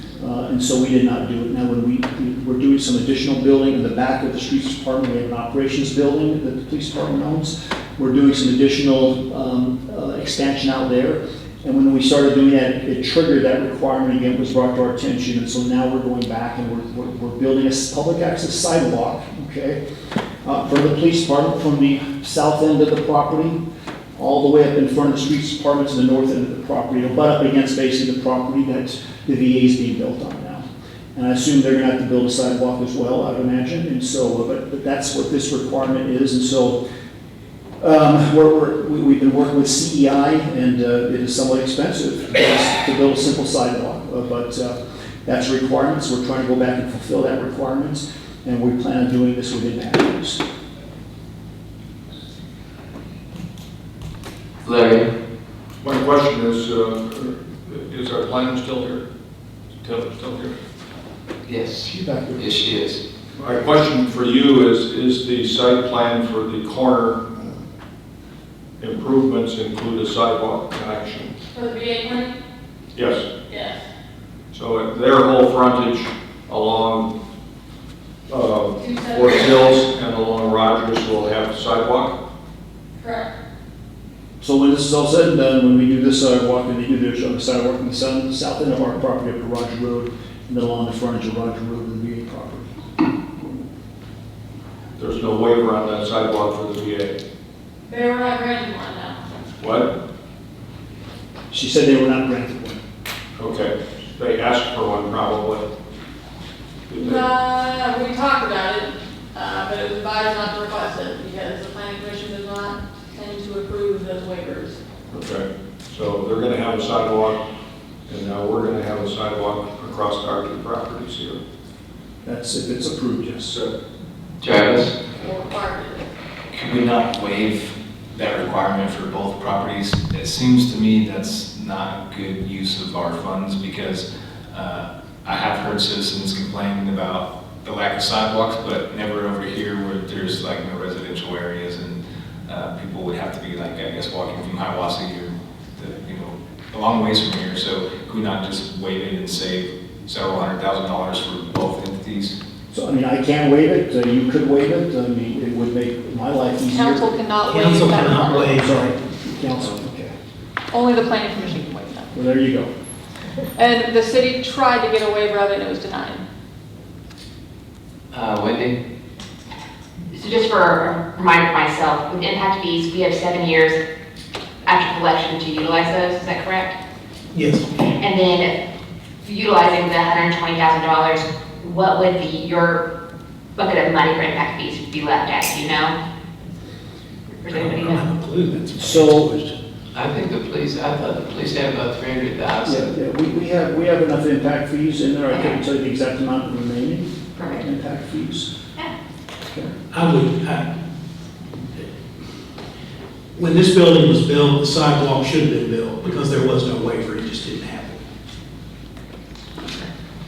And so we did not do it. Now, when we were doing some additional building in the back of the streets department, we have an operations building that the police department owns. We're doing some additional expansion out there. And when we started doing that, it triggered that requirement again, it was brought to our attention. And so now we're going back and we're building a public access sidewalk, okay, for the police department from the south end of the property all the way up in front of the streets department to the north end of the property. It'll butt up against basically the property that the VA is being built on now. And I assume they're gonna have to build a sidewalk as well, I would imagine. And so, but that's what this requirement is. And so we've been working with CEI, and it is somewhat expensive to build a simple sidewalk. But that's requirements. We're trying to go back and fulfill that requirement, and we plan on doing this within that years. Larry? My question is our plan still here? Still here? Yes. She's back there. Yes, she is. My question for you is the site plan for the corner improvements include a sidewalk connection? For the VA clinic? Yes. Yes. So their whole frontage along Fort 270. Hills and along Rogers will have sidewalk? Correct. So when this is all said and done, when we do this sidewalk, and they do their sidewalk in the south end of our property up to Roger Road, and then along the frontage of Roger Road and the VA property. There's no waiver on that sidewalk for the VA? They were not granted one now. What? She said they were not granted one. Okay, they asked for one probably. Did they? We talked about it, but it was advised not to request it because the planning commission does not tend to approve those waivers. Okay, so they're gonna have a sidewalk, and now we're gonna have a sidewalk across our two properties here. That's if it's approved, yes. So, Travis? Or required it. Could we not waive that requirement for both properties? It seems to me that's not good use of our funds because I have heard citizens complaining about the lack of sidewalks, but never over here where there's like no residential areas and people would have to be like, I guess, walking from Hiawassee or, a long ways from here. So could we not just waive it and save several $100,000 for both entities? So, I mean, I can waive it, you could waive it, I mean, it would make my life easier. Council cannot waive Council that. cannot waive. Sorry, council, okay. Only the planning commission can waive that. Well, there you go. And the city tried to get a waiver of it and it was denied. Wendy? So just for a reminder for myself, with impact fees, we have 7 years after collection to utilize those, is that correct? Yes. And then utilizing the $120,000, what would your bucket of money for impact fees be left at, do you know? Or does I anybody don't know? have a clue, that's. So- I think I thought the police had about 300,000. Yeah, we have enough impact fees in there, I couldn't tell you the exact amount remaining Perfect. impact fees. Yeah. Okay. When this building was built, the sidewalk should have been built because there was no waiver, it just didn't happen.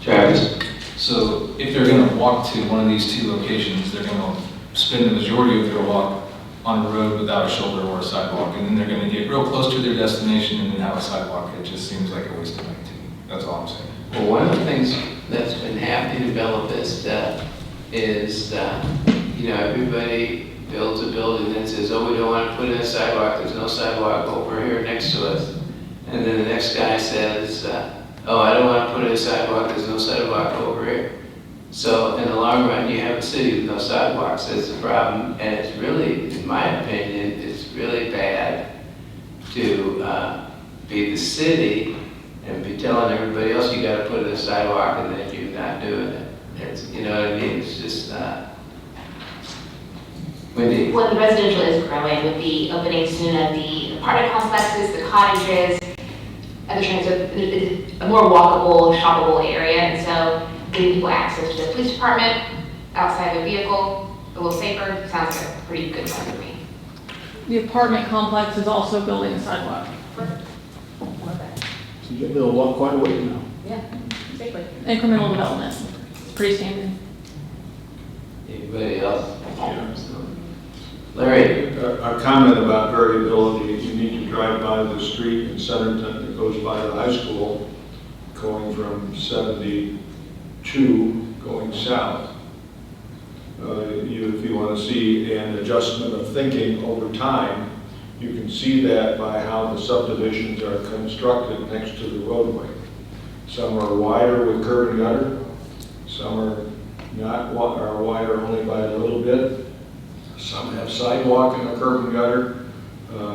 Travis? So if they're gonna walk to one of these two locations, they're gonna spend the majority of their walk on the road without a shoulder or a sidewalk, and then they're gonna get real close to their destination and then have a sidewalk. It just seems like a waste of money to me. That's all I'm saying. Well, one of the things that's been happening in Bella Vista is, everybody builds a building and says, oh, we don't want to put in a sidewalk, there's no sidewalk over here next to us. And then the next guy says, oh, I don't want to put in a sidewalk, there's no sidewalk over here. So in the long run, you have a city with no sidewalks, that's the problem. And it's really, in my opinion, it's really bad to be the city and be telling everybody else you gotta put in a sidewalk and then you're not doing it. It's, you know what I mean? It's just, Wendy? Well, the residential is growing with the opening soon of the apartment complexes, the cottages, other kinds of, a more walkable, shoppable area, and so giving people access to the police department, outside their vehicle, a little safer, sounds like a pretty good one for me. The apartment complex is also building a sidewalk. So they'll walk quite a way now. Yeah, exactly. Incremental development, it's pretty standard. Anybody else? Larry? A comment about variability. You need to drive by the street in Centerton that goes by the high school, going from 72 going south. If you want to see an adjustment of thinking over time, you can see that by how the subdivisions are constructed next to the roadway. Some are wider with curb and gutter, some are not, are wider only by a little bit. Some have sidewalk and a curb and gutter.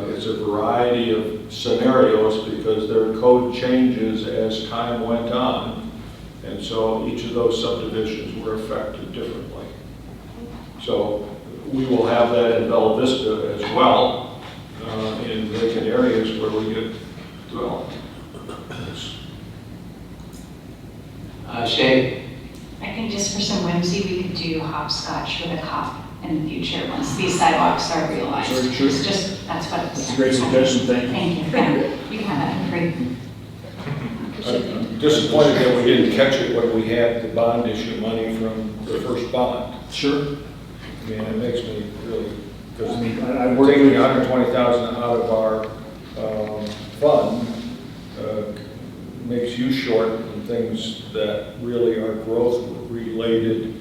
It's a variety of scenarios because their code changes as time went on. And so each of those subdivisions were affected differently. So we will have that in Bella Vista as well, in vacant areas where we get developed. Shay? I think just for some whimsy, we could do hopscotch with a cop in the future once these sidewalks are realized. Very true. It's just, that's what it's. That's a great suggestion, thank you. Thank you. Yeah, you can have that for free. I'm disappointed that we didn't catch it when we had the bond issue money from the first bond. Sure. I mean, it makes me really, because I mean, I work taking with, 120,000 out of our fund makes you short in things that really are growth related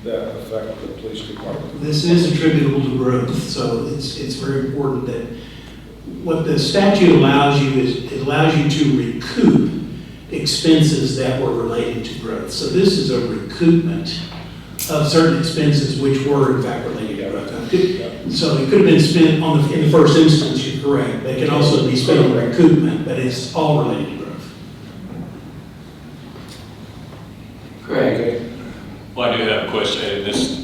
that affect the police department. This is attributable to growth, so it's very important that what the statute allows you is, it allows you to recoup expenses that were related to growth. So this is a recoupment of certain expenses which were in fact related to growth. So it could have been spent in the first instance, you're correct. They can also be spent on recoupment, but it's all related to growth. Greg? Okay. Well, I do have a question, and this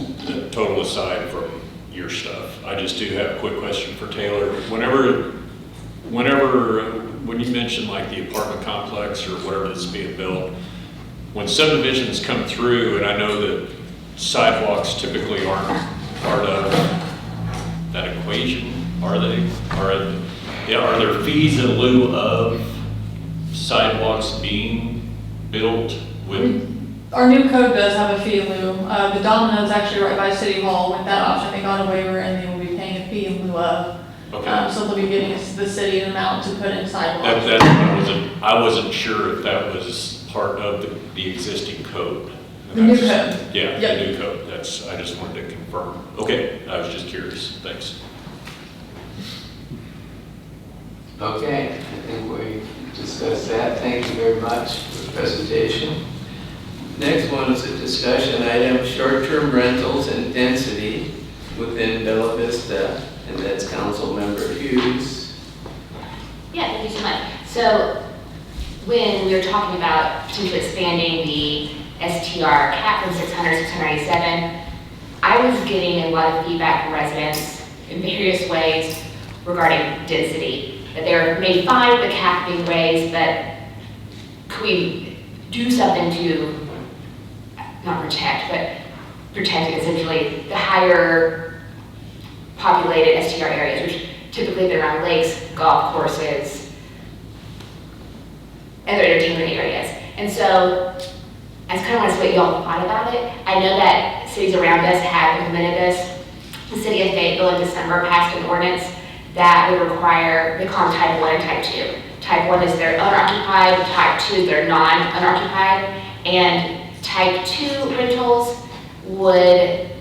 total aside from your stuff. I just do have a quick question for Taylor. When you mention like the apartment complex or whatever that's being built, when subdivisions come through, and I know that sidewalks typically aren't part of that equation, are they? Are there fees in lieu of sidewalks being built with? Our new code does have a fee in lieu. The Domino's actually right by City Hall, with that option, they got a waiver and they will be paying a fee in lieu of. Okay. So they'll be giving the city an amount to put in sidewalks. I wasn't sure if that was part of the existing code. The new code. Yeah, Yep. the new code. I just wanted to confirm. Okay, I was just curious. Thanks. Okay, I think we discussed that. Thank you very much for the presentation. Next one is a discussion item, short-term rentals and density within Bella Vista, and that's Council Member Hughes. Yeah, thank you so much. So when we were talking about potentially expanding the STR cap from 600 to 697, I was getting a lot of feedback from residents in various ways regarding density. That they're maybe fine with the cap being raised, but could we do something to not protect, but protect essentially the higher populated STR areas, which typically they're around lakes, golf courses, other entertainment areas. And so I just kind of want to see what y'all thought about it. I know that cities around us have implemented this. The city of Fayetteville in December passed an ordinance that would require, they call them type 1 and type 2. Type 1 is their owner-occupied, type 2 is their non-owner-occupied, and type 2 rentals would,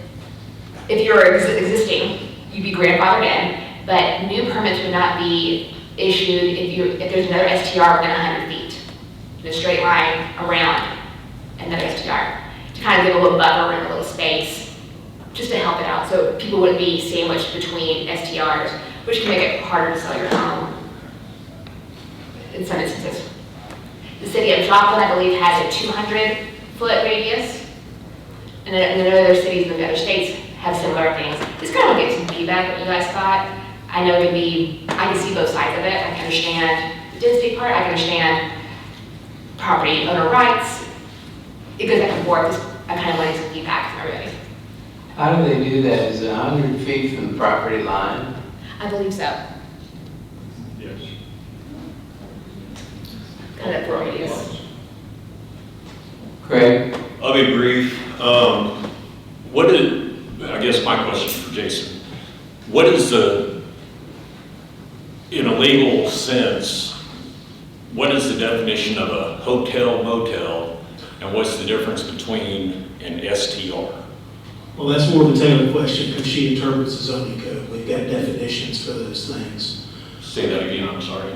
if you're existing, you'd be grandfathered in, but new permits would not be issued if there's another STR within 100 feet, in a straight line around another STR, to kind of give a little buffer and a little space, just to help it out, so people wouldn't be sandwiched between STRs, which can make it harder to sell your home in some instances. The city of Joplin, I believe, has a 200-foot radius, and then other cities in the other states have similar things. Just kind of want to get some feedback, what you guys thought. I know I can see both sides of it. I can understand the density part, I can understand property owner rights. It goes back and forth. I kind of wanted some feedback from everybody. How do they do that? Is it 100 feet from the property line? I believe so. Yes. Kind of radius. Craig? I'll be brief. I guess my question for Jason, what is in a legal sense, what is the definition of a hotel motel, and what's the difference between an STR? Well, that's more of a Taylor question because she interprets the zoning code. We've got definitions for those things. Say that again, I'm sorry.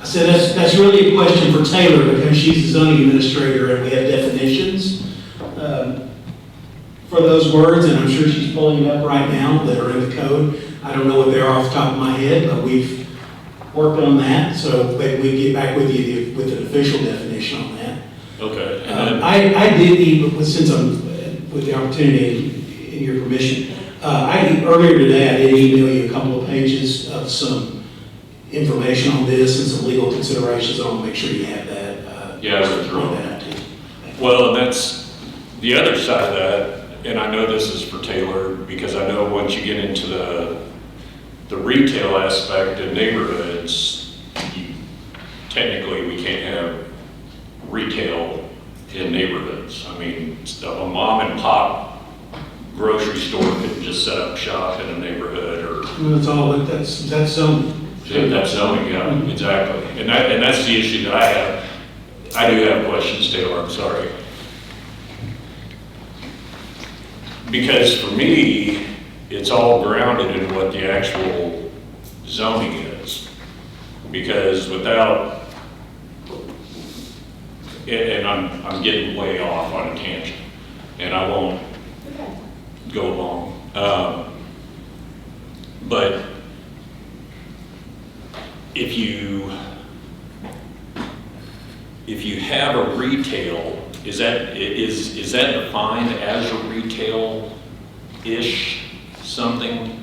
I said that's really a question for Taylor because she's the zoning administrator and we have definitions for those words, and I'm sure she's pulling it up right now that are in the code. I don't know what they are off the top of my head, but we've worked on that, so maybe we get back with you with an official definition on that. Okay. And then, I did, since I'm with the opportunity, in your permission, earlier today I did email you a couple of pages of some information on this and some legal considerations. I want to make sure you have that. Yeah, I read through point it. that out to you. well, that's the other side of that, and I know this is for Taylor, because I know once you get into the retail aspect in neighborhoods, technically we can't have retail in neighborhoods. I mean, a mom and pop grocery store couldn't just set up shop in a neighborhood or. That's zoning. Yeah, that's zoning, yeah, exactly. And that's the issue that I have. I do have questions, Taylor, I'm sorry. Because for me, it's all grounded in what the actual zoning is. Because without, and I'm getting way off on a tangent, and I won't go long. But if you have a retail, is that defined as a retail-ish something?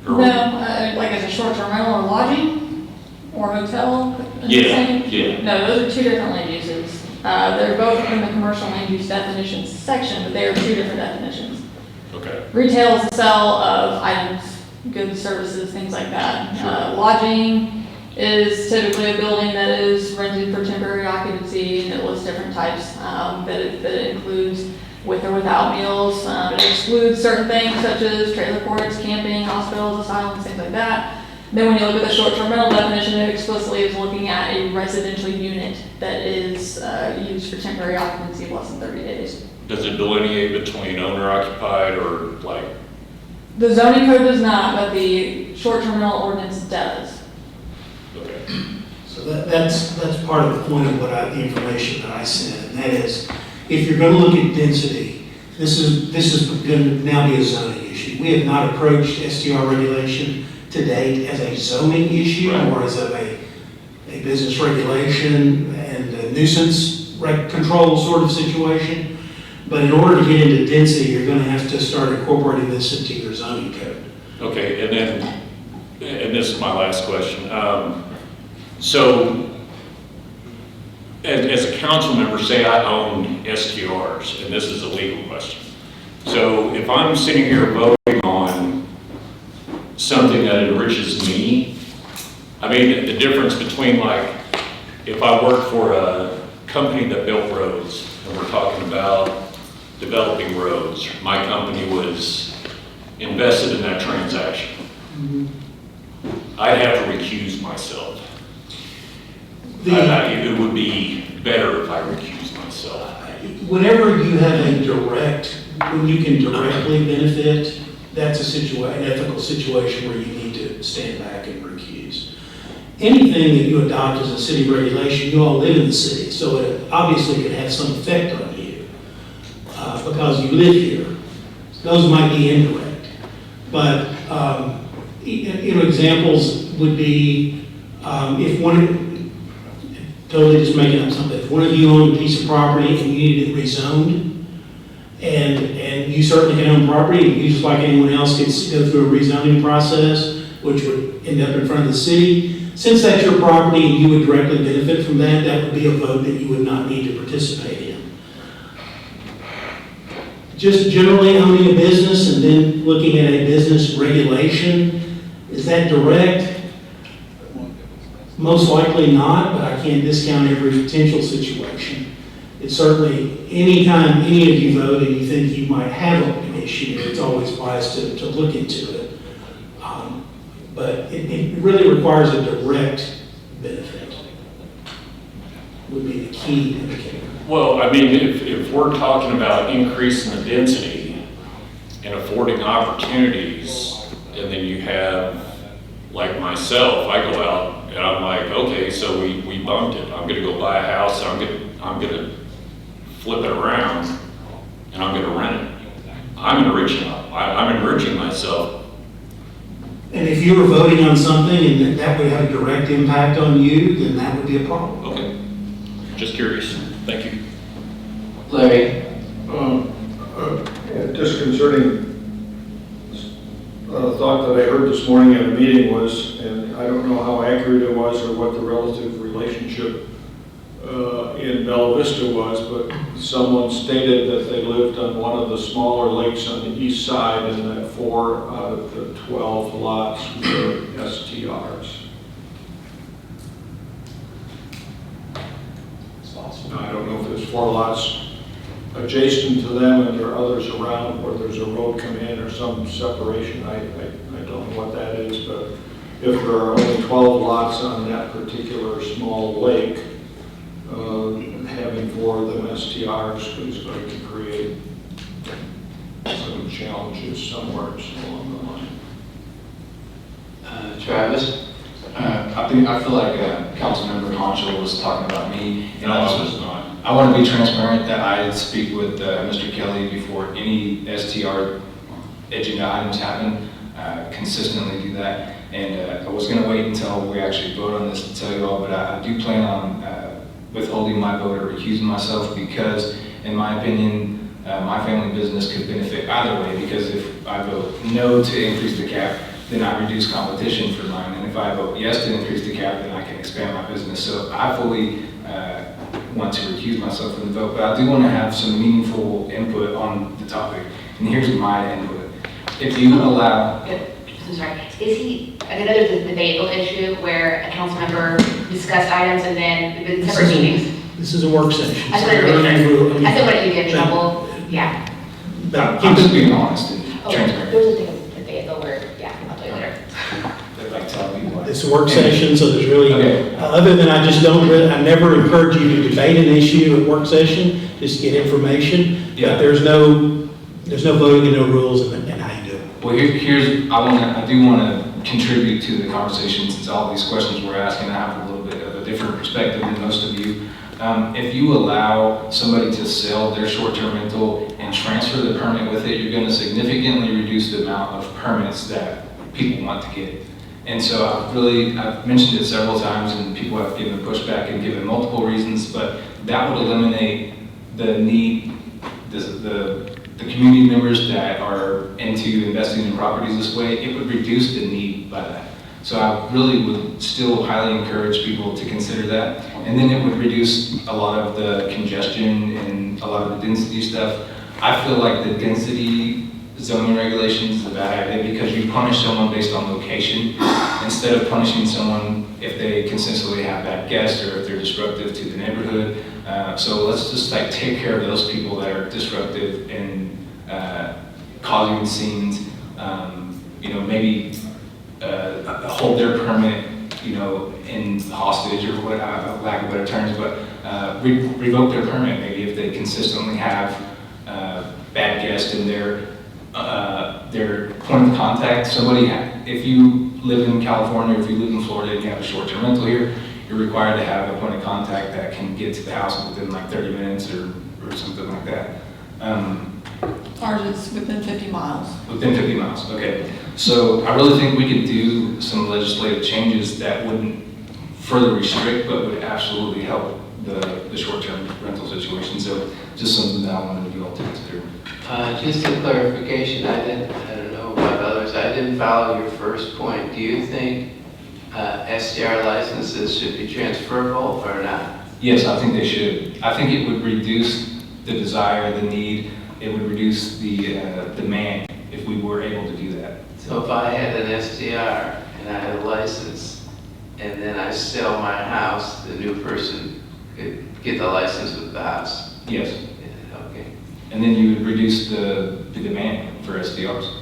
No, like as a short-term rental or lodging or hotel? Yeah. No, those are two different land uses. They're both in the commercial land use definitions section, but they are two different definitions. Okay. Retail is the sale of items, goods, services, things like that. Lodging is typically a building that is rented for temporary occupancy, and it lists different types that it includes with or without meals. It excludes certain things such as trailer courts, camping, hospitals, asylums, things like that. Then when you look at the short-term rental definition, it explicitly is looking at a residential unit that is used for temporary occupancy of less than 30 days. Does it delineate between owner-occupied or like? The zoning code does not, but the short-term rental ordinance does. Okay. So that's part of the point of the information that I sent, and that is, if you're going to look at density, this is going to now be a zoning issue. We have not approached STR regulation to date as a zoning issue or as a business regulation and a nuisance control sort of situation. But in order to get into density, you're going to have to start incorporating this into your zoning code. Okay, and this is my last question. So, as a council member, say I own STRs, and this is a legal question. So, if I'm sitting here voting on something that enriches me, I mean, the difference between like, if I work for a company that built roads, and we're talking about developing roads, my company was invested in that transaction, I'd have to recuse myself. It would be better if I recused myself. Whenever you have a direct, when you can directly benefit, that's an ethical situation where you need to stand back and recuse. Anything that you adopt as a city regulation, you all live in the city, so it obviously could have some effect on you because you live here. Those might be indirect. But, examples would be totally just making up something. If one of you owned a piece of property and you needed it rezoned, and you certainly can own property, and you just like anyone else could go through a rezoning process, which would end up in front of the city. Since that's your property and you would directly benefit from that, that would be a vote that you would not need to participate in. Just generally owning a business and then looking at a business regulation, is that direct? Most likely not, but I can't discount every potential situation. It's certainly, anytime any of you vote and you think you might have an issue, it's always wise to look into it. But it really requires a direct benefit, would be the key indicator. Well, I mean, if we're talking about increasing the density and affording opportunities, and then you have, like myself, I go out and I'm like, okay, so we bumped it. I'm gonna go buy a house, I'm gonna flip it around, and I'm gonna rent it. I'm enriching myself. And if you were voting on something and that would have a direct impact on you, then that would be a problem. Okay, just curious. Thank you. Larry? Disconcerting thought that I heard this morning at a meeting was, and I don't know how accurate it was or what the relative relationship in Bella Vista was, but someone stated that they lived on one of the smaller lakes on the east side and that 4 out of the 12 lots were STRs. Now, I don't know if there's 4 lots adjacent to them and there are others around where there's a road come in or some separation. I don't know what that is, but if there are only 12 lots on that particular small lake, having 4 of them STRs is going to create some challenges somewhere along the line. Travis? I feel like Councilmember Concho was talking about me. And No, I was not. I want to be transparent that I speak with Mr. Kelly before any STR agenda items happen, consistently do that. And I was going to wait until we actually vote on this to tell you all, but I do plan on withholding my vote or recusing myself because, in my opinion, my family business could benefit either way, because if I vote no to increase the cap, then I reduce competition for mine. And if I vote yes to increase the cap, then I can expand my business. So I fully want to recuse myself from the vote, but I do want to have some meaningful input on the topic. And here's my input. If you allow... I'm sorry, I know there's a debatable issue where a council member discussed items and then in separate meetings. This is a work session. I said what you get in trouble, yeah. I'm just being honest and Oh, transparent. there was a thing of debatable where, yeah, I'll tell you later. Like telling me what. It's a work session, so there's really, Okay. other than I never encourage you to debate an issue at work session, just get information. Yeah. But there's no voting and no rules and how you do it. Well, I do want to contribute to the conversation, since all these questions we're asking. I have a little bit of a different perspective than most of you. If you allow somebody to sell their short-term rental and transfer the permit with it, you're going to significantly reduce the amount of permits that people want to get. And so I've mentioned it several times, and people have given pushback and given multiple reasons, but that would eliminate the need, the community members that are into investing in properties this way. It would reduce the need by that. So I really would still highly encourage people to consider that. And then it would reduce a lot of the congestion and a lot of the density stuff. I feel like the density zoning regulations is a bad idea because you punish someone based on location instead of punishing someone if they consistently have bad guests or if they're disruptive to the neighborhood. So let's just like take care of those people that are disruptive and causing scenes. Maybe hold their permit, in hostage or what, lack of better terms, but revoke their permit. Maybe if they consistently have bad guests in their point of contact. If you live in California, if you live in Florida and you have a short-term rental here, you're required to have a point of contact that can get to the house within like 30 minutes or something like that. Ours is within 50 miles. Within 50 miles, okay. So I really think we could do some legislative changes that wouldn't further restrict, but would absolutely help the short-term rental situation. So just something that I wanted you all to consider. Just a clarification, I don't know about others, I didn't follow your first point. Do you think SDR licenses should be transferable or not? Yes, I think they should. I think it would reduce the desire, the need. It would reduce the demand if we were able to do that. So if I had an SDR and I had a license, and then I sell my house, the new person could get the license with the house? Yes. Yeah, okay. And then you would reduce the demand for SDRs.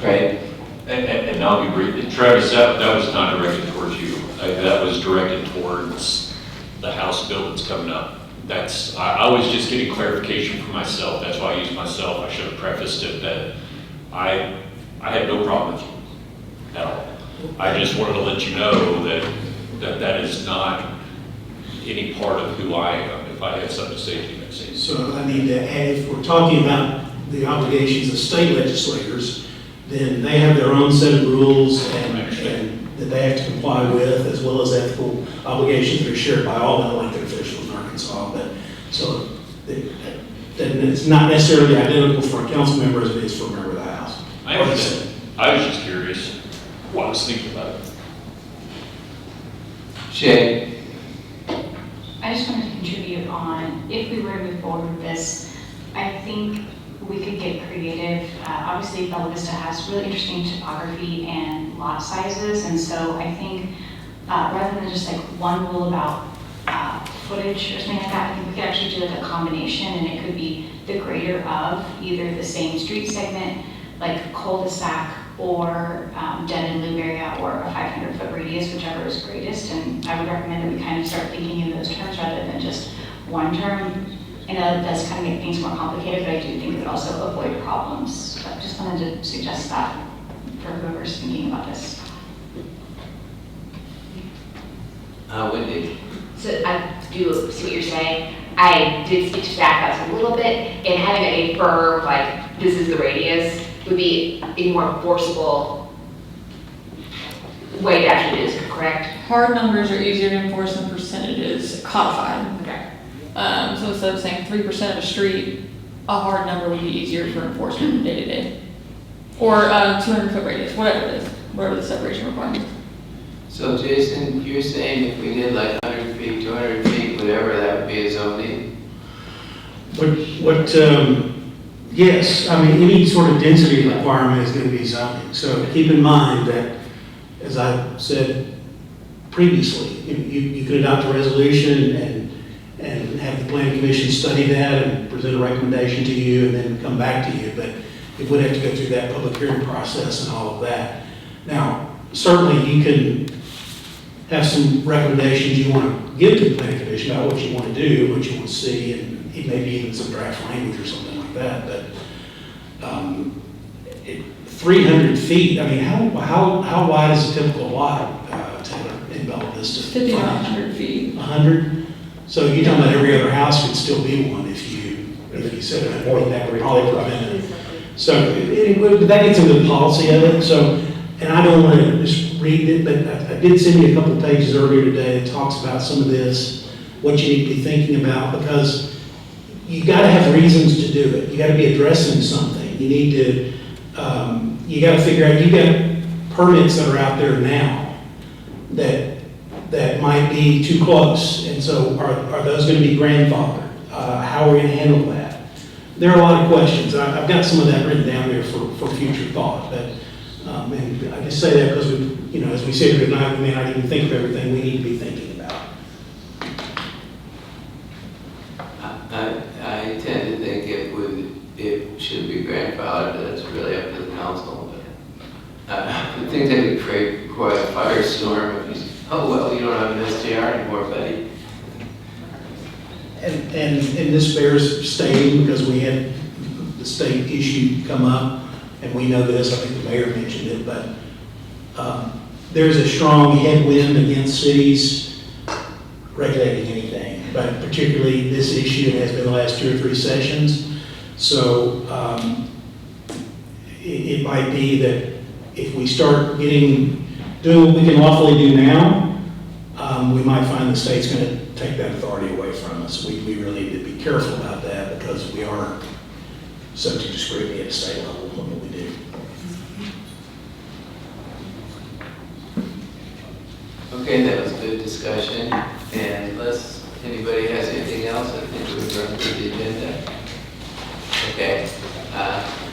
Right. And I'll be brief. Travis, that was not directed towards you. That was directed towards the House bill that's coming up. I was just getting clarification for myself. That's why I used myself. I should have prefaced it that I had no problem with you at all. I just wanted to let you know that is not any part of who I am. If I had something to say to you, I'd say so. So I need to add, if we're talking about the obligations of state legislators, then they have their own set of rules and that they have to comply with, as well as ethical obligations that are shared by all the elected officials in Arkansas. But so it's not necessarily identical for a council member as it is for a member of the House. I understand. I was just curious what I was thinking about it. Shay? I just wanted to contribute on, if we were to move forward with this, I think we could get creative. Obviously, Bella Vista has really interesting topography and lot sizes, and so I think rather than just like one rule about footage or something like that, I think we could actually do like a combination, and it could be the greater of either the same street segment, like cul-de-sac, or dead and loop area, or a 500-foot radius, whichever is greatest. And I would recommend that we kind of start thinking in those terms rather than just one term. I know that does kind of make things more complicated, but I do think it would also avoid problems. But just wanted to suggest that for whoever's thinking about this. Wendy? So I do see what you're saying. I did speak to staff about this a little bit, and having a firm, like, this is the radius, would be a more forcible way to actually do this, correct? Hard numbers are easier to enforce than percentages codified. Okay. So instead of saying 3% of a street, a hard number would be easier for enforcement day to day. Or 200-foot radius, whatever it is, whatever the separation requirement. So Jason, you're saying if we did like 100 feet, 200 feet, whatever, that would be a zoning? Yes, I mean, any sort of density requirement is going to be zoning. So keep in mind that, as I said previously, you could adopt a resolution and have the planning commission study that and present a recommendation to you and then come back to you. But it would have to go through that public hearing process and all of that. Now, certainly you can have some recommendations you want to give to the planning commission about what you want to do, what you want to see, and maybe even some draft language or something like that. But 300 feet, I mean, how wide is a typical lot, Taylor, in Bella Vista? 50 to 100 feet. 100? So you're talking about every other house could still be one if you said it, that would probably prevent it. So that gets into the policy of it. So, and I don't want to just read it, but I did send you a couple of pages earlier today that talks about some of this, what you need to be thinking about, because you got to have reasons to do it. You got to be addressing something. You need to, you got to figure out, you got permits that are out there now that might be too close. And so are those going to be grandfathered? How are we going to handle that? There are a lot of questions. I've got some of that written down there for future thought. But, and I just say that because, as we say here tonight, we may not even think of everything we need to be thinking about. should be grandfathered, but that's really up to the council. But I think that would create quite a firestorm if you, oh, well, you don't have an STR anymore, buddy. And this bears stating because we had the state issue come up, and we know this, I think the mayor mentioned it, but there's a strong headwind against cities regulating anything, but particularly this issue, it has been the last 2 or 3 sessions. So it might be that if we start doing what we can lawfully do now, we might find the state's going to take that authority away from us. We really need to be careful about that because we are subject to scrutiny at the state level when we do. Okay, that was a good discussion, and unless anybody has anything else, I think we've run through the agenda. Okay,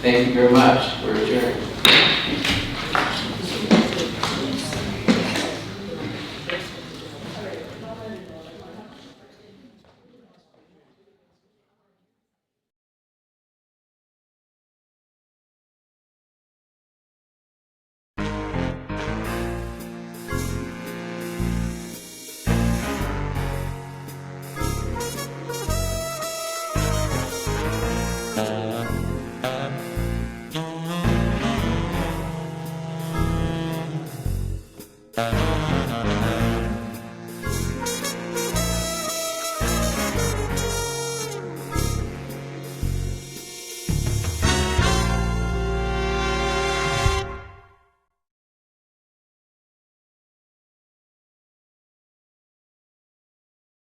thank you very much. We're adjourned.